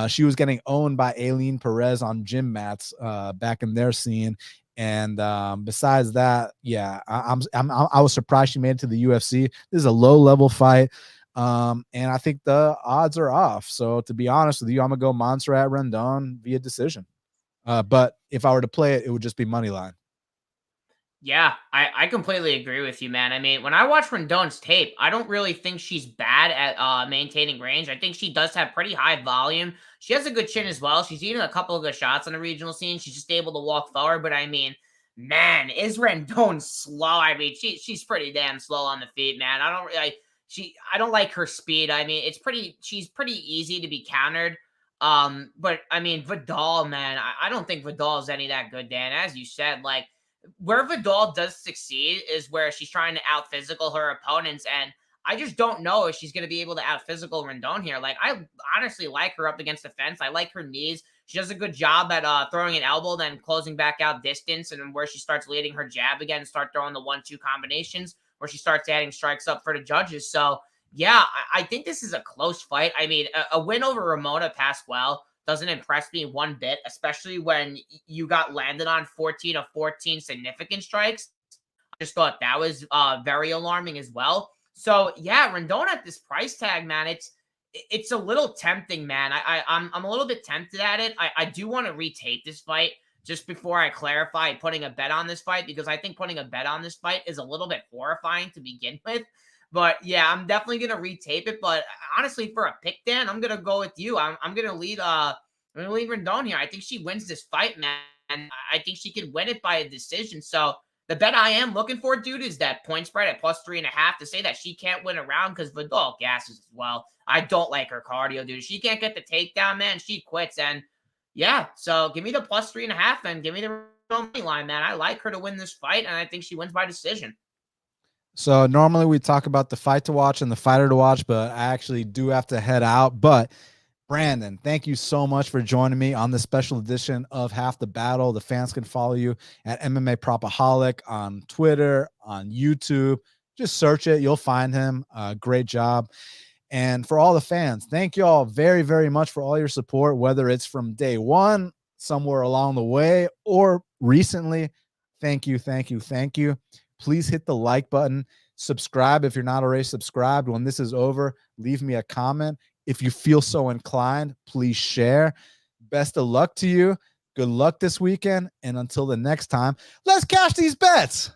She was getting owned by Aileen Perez on gym mats back in their scene. And besides that, yeah, I was surprised she made it to the UFC. This is a low level fight. And I think the odds are off. So to be honest with you, I'm gonna go Montserrat Rendon via decision. But if I were to play it, it would just be money line. Yeah, I completely agree with you, man. I mean, when I watch Rendon's tape, I don't really think she's bad at maintaining range. I think she does have pretty high volume. She has a good chin as well. She's eaten a couple of good shots on the regional scene. She's just able to walk forward. But I mean, man, is Rendon slow? I mean, she's pretty damn slow on the feet, man. I don't like her speed. I mean, she's pretty easy to be countered. But I mean, Vidal, man, I don't think Vidal is any that good, Dan. As you said, like, where Vidal does succeed is where she's trying to out physical her opponents, and I just don't know if she's going to be able to out physical Rendon here. Like, I honestly like her up against the fence. I like her knees. She does a good job at throwing an elbow, then closing back out distance, and where she starts leading her jab again and start throwing the 1-2 combinations, where she starts adding strikes up for the judges. So yeah, I think this is a close fight. I mean, a win over Ramona Pascual doesn't impress me one bit, especially when you got landed on 14 of 14 significant strikes. I just thought that was very alarming as well. So yeah, Rendon at this price tag, man, it's a little tempting, man. I'm a little bit tempted at it. I do want to retape this fight just before I clarify putting a bet on this fight, because I think putting a bet on this fight is a little bit horrifying to begin with. But yeah, I'm definitely gonna retape it. But honestly, for a pick, Dan, I'm gonna go with you. I'm gonna lead Rendon here. I think she wins this fight, man. And I think she could win it by a decision. So the bet I am looking for, dude, is that point spread at plus 3.5 to say that she can't win a round, because Vidal gasses as well. I don't like her cardio, dude. She can't get the takedown, man. She quits. And yeah, so give me the plus 3.5 and give me the money line, man. I like her to win this fight, and I think she wins by decision. So normally we talk about the fight to watch and the fighter to watch, but I actually do have to head out. But Brandon, thank you so much for joining me on this special edition of Half the Battle. The fans can follow you at MMA Propaholic on Twitter, on YouTube. Just search it. You'll find him. Great job. And for all the fans, thank you all very, very much for all your support, whether it's from day one, somewhere along the way, or recently. Thank you, thank you, thank you. Please hit the like button. Subscribe if you're not already subscribed. When this is over, leave me a comment. If you feel so inclined, please share. Best of luck to you. Good luck this weekend. And until the next time, let's cash these bets.